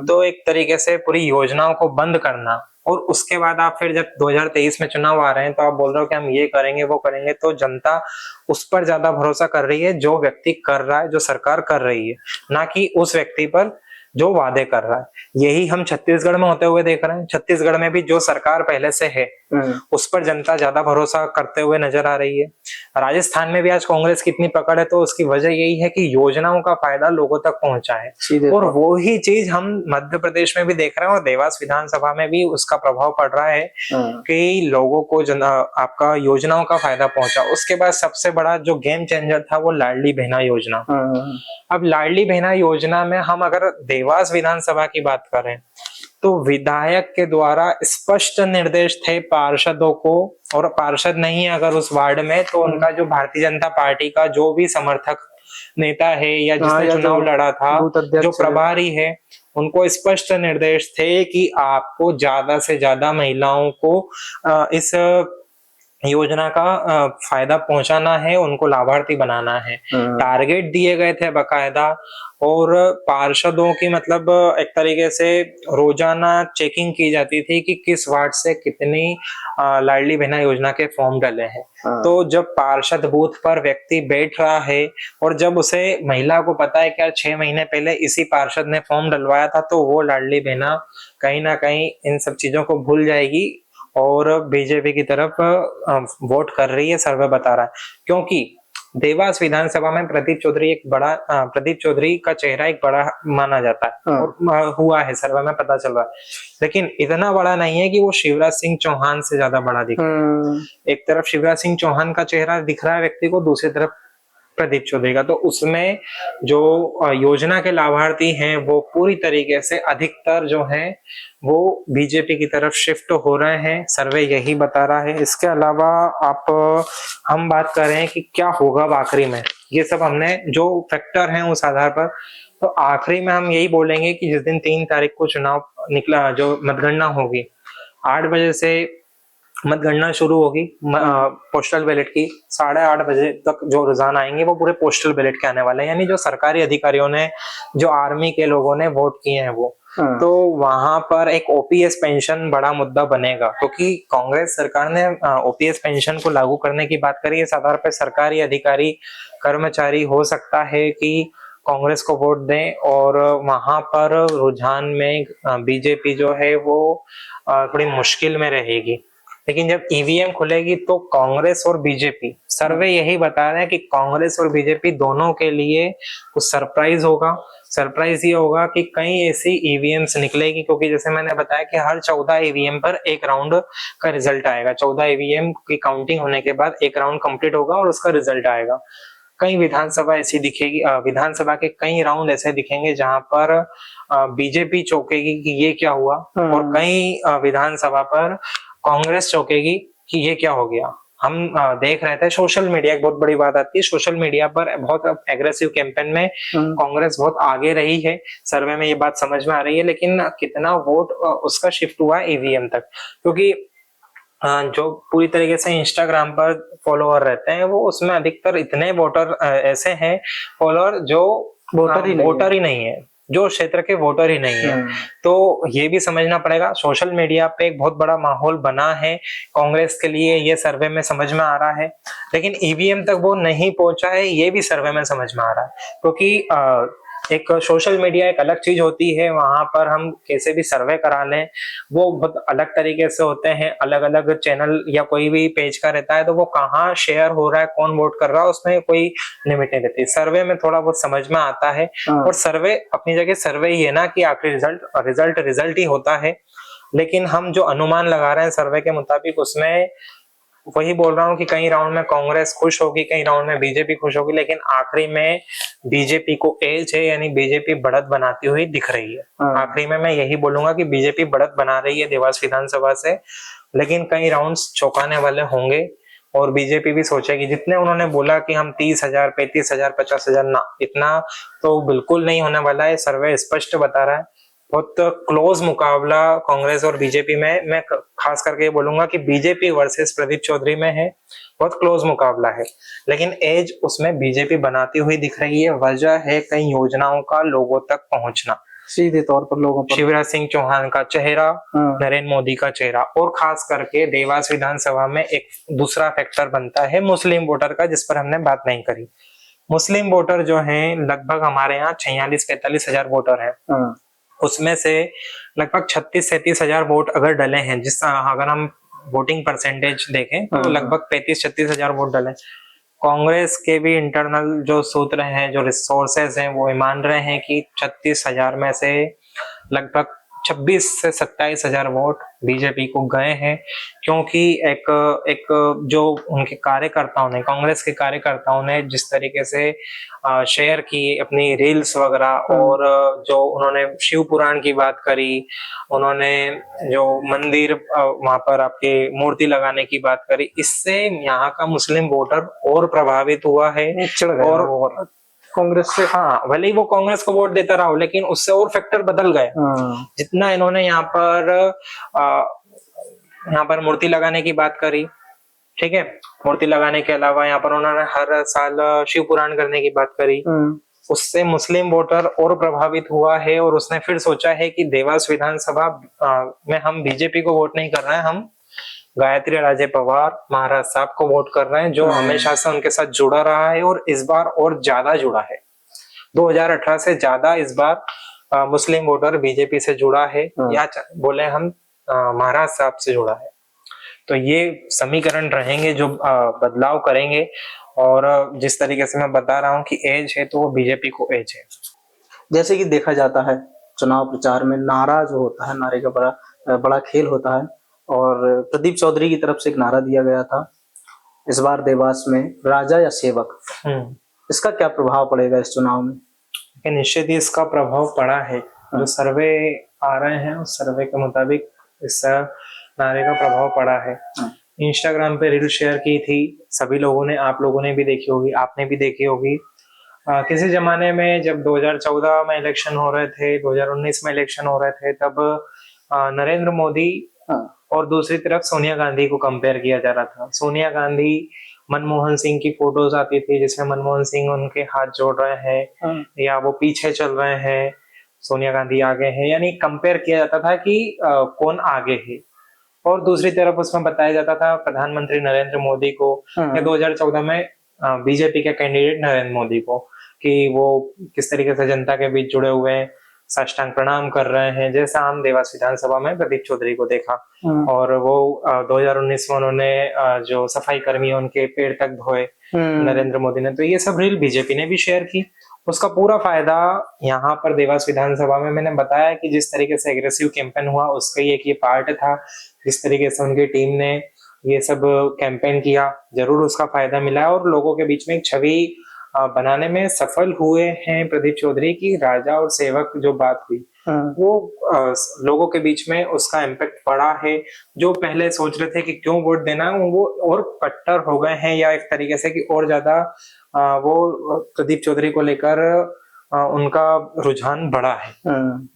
तो एक तरीके से पूरी योजनाओं को बंद करना और उसके बाद आप फिर जब 2023 में चुनाव आ रहे हैं तो आप बोल रहे हो कि हम ये करेंगे वो करेंगे, तो जनता उस पर ज्यादा भरोसा कर रही है जो व्यक्ति कर रहा है, जो सरकार कर रही है, ना कि उस व्यक्ति पर जो वादे कर रहा है। यही हम छत्तीसगढ़ में होते हुए देख रहे हैं। छत्तीसगढ़ में भी जो सरकार पहले से है उस पर जनता ज्यादा भरोसा करते हुए नजर आ रही है। राजस्थान में भी आज कांग्रेस की इतनी पकड़ है, तो उसकी वजह यही है कि योजनाओं का फायदा लोगों तक पहुंचा है। और वो ही चीज हम मध्य प्रदेश में भी देख रहे हैं और देवास विधानसभा में भी उसका प्रभाव पड़ रहा है कि लोगों को आपका योजनाओं का फायदा पहुंचा। उसके बाद सबसे बड़ा जो गेम चेंजर था वो लाडली बहना योजना। अब लाडली बहना योजना में हम अगर देवास विधानसभा की बात करें तो विधायक के द्वारा स्पष्ट निर्देश थे पार्षदों को, और पार्षद नहीं है अगर उस वार्ड में तो उनका जो भारतीय जनता पार्टी का जो भी समर्थक नेता है या जिसने चुनाव लड़ा था, जो प्रभारी है, उनको स्पष्ट निर्देश थे कि आपको ज्यादा से ज्यादा महिलाओं को इस योजना का फायदा पहुंचाना है, उनको लाभार्थी बनाना है। टारगेट दिए गए थे बकायदा, और पार्षदों की मतलब एक तरीके से रोजाना चेकिंग की जाती थी कि किस वार्ड से कितनी लाडली बहना योजना के फॉर्म डले हैं। तो जब पार्षद बूथ पर व्यक्ति बैठ रहा है और जब उसे महिला को पता है कि यार 6 महीने पहले इसी पार्षद ने फॉर्म डलवाया था, तो वो लाडली बहना कहीं ना कहीं इन सब चीजों को भूल जाएगी और बीजेपी की तरफ वोट कर रही है, सर्वे बता रहा है। क्योंकि देवास विधानसभा में प्रदीप चौधरी का चेहरा एक बड़ा माना जाता है और हुआ है, सर्वे में पता चल रहा है, लेकिन इतना बड़ा नहीं है कि वो शिवराज सिंह चौहान से ज्यादा बड़ा दिख रहा है। एक तरफ शिवराज सिंह चौहान का चेहरा दिख रहा है व्यक्ति को, दूसरी तरफ प्रदीप चौधरी का। तो उसमें जो योजना के लाभार्थी हैं वो पूरी तरीके से अधिकतर जो हैं वो बीजेपी की तरफ शिफ्ट हो रहे हैं, सर्वे यही बता रहा है। इसके अलावा हम बात कर रहे हैं कि क्या होगा आखिरी में, ये सब हमने जो फैक्टर हैं उस आधार पर, तो आखिरी में हम यही बोलेंगे कि जिस दिन 3 तारीख को चुनाव निकला, जो मतगणना होगी 8 बजे से मतगणना शुरू होगी पोस्टल बैलेट की। 8:30 बजे तक जो रुझान आएंगे वो पूरे पोस्टल बैलेट के आने वाले हैं, यानी जो सरकारी अधिकारियों ने, जो आर्मी के लोगों ने वोट किए हैं वो। तो वहां पर एक ओपीएस पेंशन बड़ा मुद्दा बनेगा, क्योंकि कांग्रेस सरकार ने ओपीएस पेंशन को लागू करने की बात करी है। इस आधार पर सरकारी अधिकारी कर्मचारी हो सकता है कि कांग्रेस को वोट दें, और वहां पर रुझान में बीजेपी जो है वो थोड़ी मुश्किल में रहेगी। लेकिन जब ईवीएम खुलेगी तो कांग्रेस और बीजेपी, सर्वे यही बता रहे हैं कि कांग्रेस और बीजेपी दोनों के लिए कुछ सरप्राइज होगा। सरप्राइज ये होगा कि कई ऐसी ईवीएम्स निकलेगी, क्योंकि जैसे मैंने बताया कि हर 14 ईवीएम पर एक राउंड का रिजल्ट आएगा। 14 ईवीएम की काउंटिंग होने के बाद एक राउंड कंप्लीट होगा और उसका रिजल्ट आएगा। कई विधानसभा ऐसी दिखेगी, विधानसभा के कई राउंड ऐसे दिखेंगे जहां पर बीजेपी चौंकेगी कि ये क्या हुआ, और कई विधानसभा पर कांग्रेस चौंकेगी कि ये क्या हो गया। हम देख रहे थे सोशल मीडिया, एक बहुत बड़ी बात आती है, सोशल मीडिया पर बहुत एग्रेसिव कैंपेन में कांग्रेस बहुत आगे रही है, सर्वे में ये बात समझ में आ रही है। लेकिन कितना वोट उसका शिफ्ट हुआ ईवीएम तक, क्योंकि जो पूरी तरीके से इंस्टाग्राम पर फॉलोअर रहते हैं वो उसमें अधिकतर इतने वोटर ऐसे हैं फॉलोअर जो वोटर ही नहीं है, जो क्षेत्र के वोटर ही नहीं है। तो ये भी समझना पड़ेगा, सोशल मीडिया पे एक बहुत बड़ा माहौल बना है कांग्रेस के लिए, ये सर्वे में समझ में आ रहा है। लेकिन ईवीएम तक वो नहीं पहुंचा है, ये भी सर्वे में समझ में आ रहा है, क्योंकि एक सोशल मीडिया एक अलग चीज होती है, वहां पर हम कैसे भी सर्वे करा लें वो बहुत अलग तरीके से होते हैं। अलग अलग चैनल या कोई भी पेज का रहता है, तो वो कहाँ शेयर हो रहा है, कौन वोट कर रहा है, उसमें कोई लिमिट नहीं रहती। सर्वे में थोड़ा बहुत समझ में आता है, और सर्वे अपनी जगह सर्वे ही है ना, कि आखिरी रिजल्ट ही होता है। लेकिन हम जो अनुमान लगा रहे हैं सर्वे के मुताबिक, उसमें वही बोल रहा हूँ कि कई राउंड में कांग्रेस खुश होगी, कई राउंड में बीजेपी खुश होगी, लेकिन आखिरी में बीजेपी को एज है, यानी बीजेपी बढ़त बनाती हुई दिख रही है। आखिरी में मैं यही बोलूंगा कि बीजेपी बढ़त बना रही है देवास विधानसभा से, लेकिन कई राउंड्स चौंकाने वाले होंगे, और बीजेपी भी सोचेगी। जितने उन्होंने बोला कि हम 30,000, 35,000, 50,000, ना, इतना तो बिल्कुल नहीं होने वाला है। सर्वे स्पष्ट बता रहा है बहुत क्लोज मुकाबला कांग्रेस और बीजेपी में। मैं खास करके बोलूंगा कि बीजेपी वर्सेस प्रदीप चौधरी में है, बहुत क्लोज मुकाबला है, लेकिन एज उसमें बीजेपी बनाती हुई दिख रही है। वजह है कई योजनाओं का लोगों तक पहुंचना। सीधे तौर पर लोगों पर। शिवराज सिंह चौहान का चेहरा, हाँ। नरेंद्र मोदी का चेहरा, और खास करके देवास विधानसभा में एक दूसरा फैक्टर बनता है मुस्लिम वोटर का, जिस पर हमने बात नहीं करी। मुस्लिम वोटर जो हैं लगभग हमारे यहाँ 46-45 हजार वोटर हैं। हाँ। उसमें से लगभग 36-37 हजार वोट अगर डले हैं, अगर हम वोटिंग परसेंटेज देखें तो लगभग 35-36 हजार वोट डले। कांग्रेस के भी इंटरनल जो सूत्र हैं, जो रिसोर्सेज हैं, वो मान रहे हैं कि 36 हजार में से लगभग 26 से 27 हजार वोट बीजेपी को गए हैं, क्योंकि एक जो उनके कार्यकर्ताओं ने, कांग्रेस के कार्यकर्ताओं ने जिस तरीके से शेयर की अपनी रील्स वगैरह, और जो उन्होंने शिव पुराण की बात करी, उन्होंने जो मंदिर वहां पर आपके मूर्ति लगाने की बात करी, इससे यहाँ का मुस्लिम वोटर और प्रभावित हुआ है। और कांग्रेस से, हाँ, भले ही वो कांग्रेस को वोट देता रहा हो, लेकिन उससे और फैक्टर बदल गए। जितना इन्होंने यहाँ पर मूर्ति लगाने की बात करी, ठीक है, मूर्ति लगाने के अलावा यहाँ पर उन्होंने हर साल शिव पुराण करने की बात करी, उससे मुस्लिम वोटर और प्रभावित हुआ है। और उसने फिर सोचा है कि देवास विधानसभा में हम बीजेपी को वोट नहीं कर रहे हैं, हम गायत्री राजे पवार महाराज साहब को वोट कर रहे हैं, जो हमेशा से उनके साथ जुड़ा रहा है और इस बार और ज्यादा जुड़ा है। 2018 से ज्यादा इस बार मुस्लिम वोटर बीजेपी से जुड़ा है, या बोले हम महाराज साहब से जुड़ा है। तो ये समीकरण रहेंगे जो बदलाव करेंगे। और जिस तरीके से मैं बता रहा हूँ कि एज है, तो वो बीजेपी को एज है। जैसे कि देखा जाता है चुनाव प्रचार में नारा जो होता है, नारे का बड़ा खेल होता है, और प्रदीप चौधरी की तरफ से एक नारा दिया गया था इस बार देवास में, राजा या सेवक। इसका क्या प्रभाव पड़ेगा इस चुनाव में? निश्चित ही इसका प्रभाव पड़ा है। जो सर्वे आ रहे हैं उस सर्वे के मुताबिक इस नारे का प्रभाव पड़ा है। इंस्टाग्राम पे रील शेयर की थी सभी लोगों ने, आप लोगों ने भी देखी होगी, आपने भी देखी होगी। किसी जमाने में जब 2014 में इलेक्शन हो रहे थे, 2019 में इलेक्शन हो रहे थे, तब नरेंद्र मोदी और दूसरी तरफ सोनिया गांधी को कंपेयर किया जा रहा था। सोनिया गांधी, मनमोहन सिंह की फोटोज आती थी जिसमें मनमोहन सिंह उनके हाथ जोड़ रहे हैं या वो पीछे चल रहे हैं, सोनिया गांधी आगे हैं, यानी कंपेयर किया जाता था कि कौन आगे है। और दूसरी तरफ उसमें बताया जाता था प्रधानमंत्री नरेंद्र मोदी को, या 2014 में बीजेपी के कैंडिडेट नरेंद्र मोदी को, कि वो किस तरीके से जनता के बीच जुड़े हुए हैं, साष्टांग प्रणाम कर रहे हैं, जैसा हम देवास विधानसभा में प्रदीप चौधरी को देखा। और वो 2019 में उन्होंने जो सफाई कर्मी उनके पेड़ तक धोए नरेंद्र मोदी ने, तो ये सब रील बीजेपी ने भी शेयर की। उसका पूरा फायदा यहाँ पर देवास विधानसभा में, मैंने बताया कि जिस तरीके से एग्रेसिव कैंपेन हुआ उसका एक ये पार्ट था। जिस तरीके से उनकी टीम ने ये सब कैंपेन किया, जरूर उसका फायदा मिला है और लोगों के बीच में एक छवि बनाने में सफल हुए हैं प्रदीप चौधरी की। राजा और सेवक जो बात हुई वो लोगों के बीच में उसका इम्पैक्ट पड़ा है। जो पहले सोच रहे थे कि क्यों वोट देना है, वो और कट्टर हो गए हैं, या एक तरीके से कि और ज्यादा वो प्रदीप चौधरी को लेकर उनका रुझान बढ़ा है,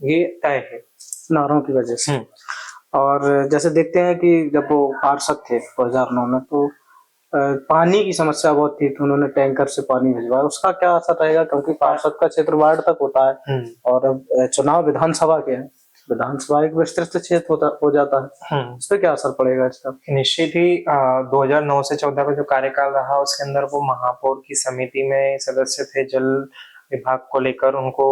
ये तय है नारों की वजह से। और जैसे देखते हैं कि जब वो पार्षद थे 2009 में, तो पानी की समस्या बहुत थी, तो उन्होंने टैंकर से पानी भिजवाया। उसका क्या असर रहेगा, क्योंकि पार्षद का क्षेत्र वार्ड तक होता है और चुनाव विधानसभा के हैं, विधानसभा एक विस्तृत क्षेत्र हो जाता है, उस पर क्या असर पड़ेगा इसका? निश्चित ही 2009 से 14 का जो कार्यकाल रहा उसके अंदर वो महापौर की समिति में सदस्य थे जल विभाग को लेकर। उनको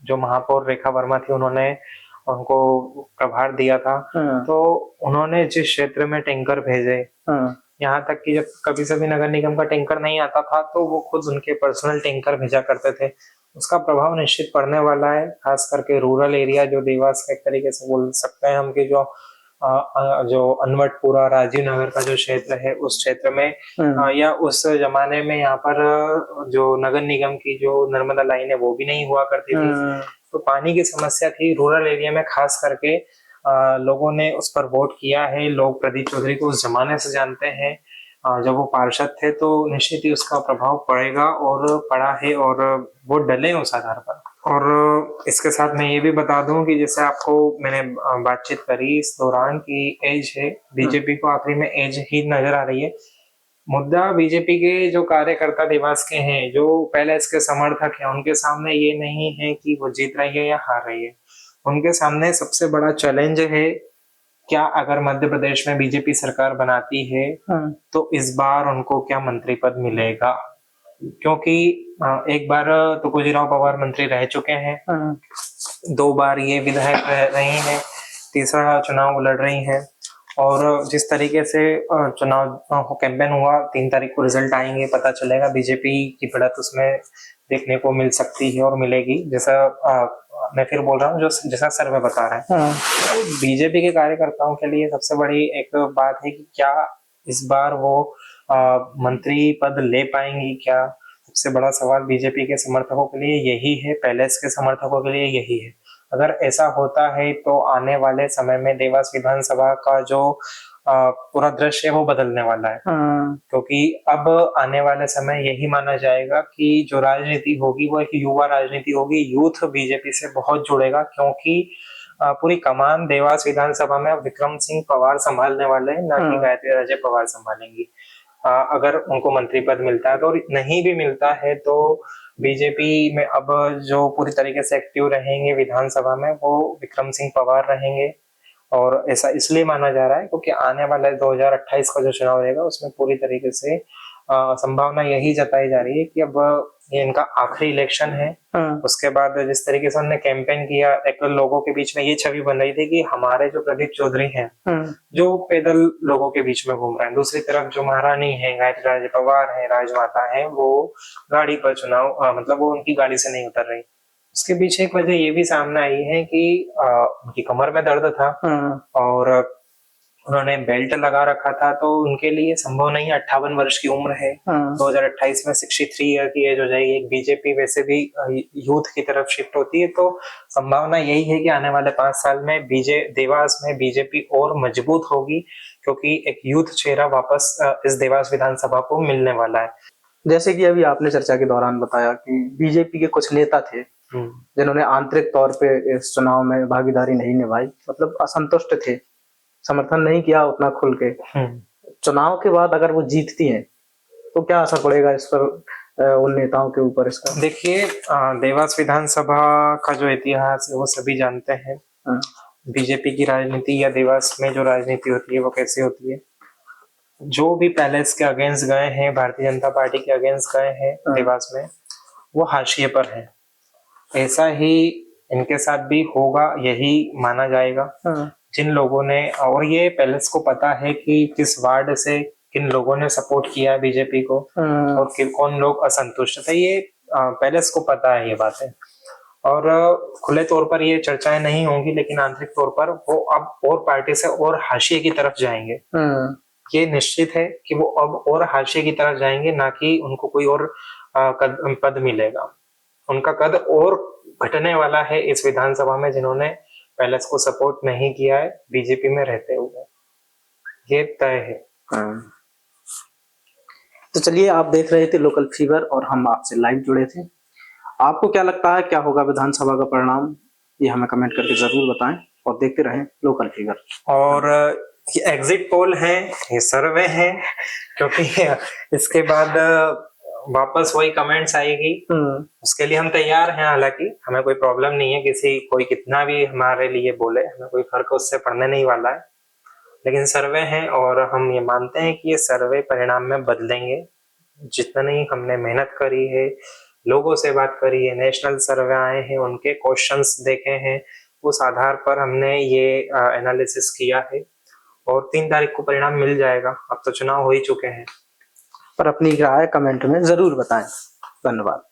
जो महापौर रेखा वर्मा थी उन्होंने उनको प्रभार दिया था। तो उन्होंने जिस क्षेत्र में टैंकर भेजे, यहाँ तक कि जब कभी सभी नगर निगम का टैंकर नहीं आता था तो वो खुद उनके पर्सनल टैंकर भेजा करते थे। उसका प्रभाव निश्चित पड़ने वाला है, खास करके रूरल एरिया जो देवास का एक तरीके से बोल सकते हैं हम कि जो अनवटपुरा राजीव नगर का जो क्षेत्र है उस क्षेत्र में, या उस जमाने में यहाँ पर जो नगर निगम की जो नर्मदा लाइन है वो भी नहीं हुआ करती थी, तो पानी की समस्या थी रूरल एरिया में। खास करके लोगों ने उस पर वोट किया है। लोग प्रदीप चौधरी को उस जमाने से जानते हैं, जब वो पार्षद थे, तो निश्चित ही उसका प्रभाव पड़ेगा और पड़ा है और वोट डले उस आधार पर। और इसके साथ मैं ये भी बता दूं कि जैसे आपको मैंने बातचीत करी इस दौरान की एज है, बीजेपी को आखिरी में एज ही नजर आ रही है, मुद्दा बीजेपी के जो कार्यकर्ता देवास के हैं, जो पहले इसके समर्थक हैं, उनके सामने ये नहीं है कि वो जीत रही है या हार रही है। उनके सामने सबसे बड़ा चैलेंज है, क्या अगर मध्य प्रदेश में बीजेपी सरकार बनाती है तो इस बार उनको क्या मंत्री पद मिलेगा? क्योंकि एक बार तुकोजीराव पवार मंत्री रह चुके हैं, 2 बार ये विधायक रह रही हैं, तीसरा चुनाव वो लड़ रही हैं। और जिस तरीके से चुनाव कैंपेन हुआ, 3 तारीख को रिजल्ट आएंगे, पता चलेगा बीजेपी की बढ़त उसमें देखने को मिल सकती है और मिलेगी, जैसा मैं फिर बोल रहा हूँ जो जैसा सर्वे बता रहा है। तो बीजेपी के कार्यकर्ताओं के लिए सबसे बड़ी एक बात है कि क्या इस बार वो मंत्री पद ले पाएंगी क्या? सबसे बड़ा सवाल बीजेपी के समर्थकों के लिए यही है, पैलेस के समर्थकों के लिए यही है। अगर ऐसा होता है तो आने वाले समय में देवास विधानसभा का जो पूरा दृश्य है वो बदलने वाला है, क्योंकि अब आने वाले समय यही माना जाएगा कि जो राजनीति होगी वो एक युवा राजनीति होगी। यूथ बीजेपी से बहुत जुड़ेगा, क्योंकि पूरी कमान देवास विधानसभा में विक्रम सिंह पवार संभालने वाले हैं, ना कि गायत्री राजे पवार संभालेंगी। अगर उनको मंत्री पद मिलता है तो, नहीं भी मिलता है तो बीजेपी में अब जो पूरी तरीके से एक्टिव रहेंगे विधानसभा में वो विक्रम सिंह पवार रहेंगे। और ऐसा इसलिए माना जा रहा है क्योंकि आने वाला 2028 का जो चुनाव रहेगा उसमें पूरी तरीके से संभावना यही जताई जा रही है कि अब ये इनका आखिरी इलेक्शन है। उसके बाद जिस तरीके से उन्होंने कैंपेन किया, एक लोगों के बीच में ये छवि बन रही थी कि हमारे जो प्रदीप चौधरी हैं जो पैदल लोगों के बीच में घूम रहे हैं, दूसरी तरफ जो महारानी है गायत्री राजे पवार है, राजमाता है, वो गाड़ी पर चुनाव मतलब वो उनकी गाड़ी से नहीं उतर रही। उसके पीछे एक वजह ये भी सामने आई है कि उनकी कमर में दर्द था और उन्होंने बेल्ट लगा रखा था, तो उनके लिए संभव नहीं है। 58 वर्ष की उम्र है, 2028 में 63 ईयर की एज हो जाएगी। एक बीजेपी वैसे भी यूथ की तरफ शिफ्ट होती है, तो संभावना यही है कि आने वाले 5 साल में देवास में बीजेपी और मजबूत होगी, क्योंकि एक यूथ चेहरा वापस इस देवास विधानसभा को मिलने वाला है। जैसे कि अभी आपने चर्चा के दौरान बताया कि बीजेपी के कुछ नेता थे जिन्होंने आंतरिक तौर पे इस चुनाव में भागीदारी नहीं निभाई, मतलब असंतुष्ट थे, समर्थन नहीं किया उतना खुल के। चुनाव के बाद अगर वो जीतती हैं तो क्या असर पड़ेगा इस पर, उन नेताओं के ऊपर इसका? देखिए, देवास विधानसभा का जो इतिहास है वो सभी जानते हैं। बीजेपी की राजनीति या देवास में जो राजनीति होती है वो कैसी होती है। जो भी पैलेस के अगेंस्ट गए हैं, भारतीय जनता पार्टी के अगेंस्ट गए हैं देवास में, वो हाशिए पर है। ऐसा ही इनके साथ भी होगा, यही माना जाएगा। जिन लोगों ने, और ये पैलेस को पता है कि किस वार्ड से किन लोगों ने सपोर्ट किया है बीजेपी को और कौन लोग असंतुष्ट थे, ये पैलेस को पता है ये बातें। और खुले तौर पर ये चर्चाएं नहीं होंगी, लेकिन आंतरिक तौर पर वो अब और पार्टी से और हाशिए की तरफ जाएंगे। ये निश्चित है कि वो अब और हाशिए की तरफ जाएंगे, ना कि उनको कोई और पद मिलेगा। उनका कद और घटने वाला है इस विधानसभा में, जिन्होंने पैलेस को सपोर्ट नहीं किया है बीजेपी में रहते हुए, ये तय है। तो चलिए, आप देख रहे थे लोकल फीवर और हम आपसे लाइव जुड़े थे। आपको क्या लगता है क्या होगा विधानसभा का परिणाम, ये हमें कमेंट करके जरूर बताएं और देखते रहें लोकल फीवर। और ये एग्जिट पोल है, ये सर्वे है, क्योंकि इसके बाद वापस वही कमेंट्स आएगी, उसके लिए हम तैयार हैं। हालांकि हमें कोई प्रॉब्लम नहीं है, कोई कितना भी हमारे लिए बोले, हमें कोई फर्क उससे पड़ने नहीं वाला है। लेकिन सर्वे है और हम ये मानते हैं कि ये सर्वे परिणाम में बदलेंगे। जितनी हमने मेहनत करी है, लोगों से बात करी है, नेशनल सर्वे आए हैं, उनके क्वेश्चंस देखे हैं, उस आधार पर हमने ये एनालिसिस किया है और 3 तारीख को परिणाम मिल जाएगा। अब तो चुनाव हो ही चुके हैं। पर अपनी राय कमेंट में जरूर बताएं। धन्यवाद।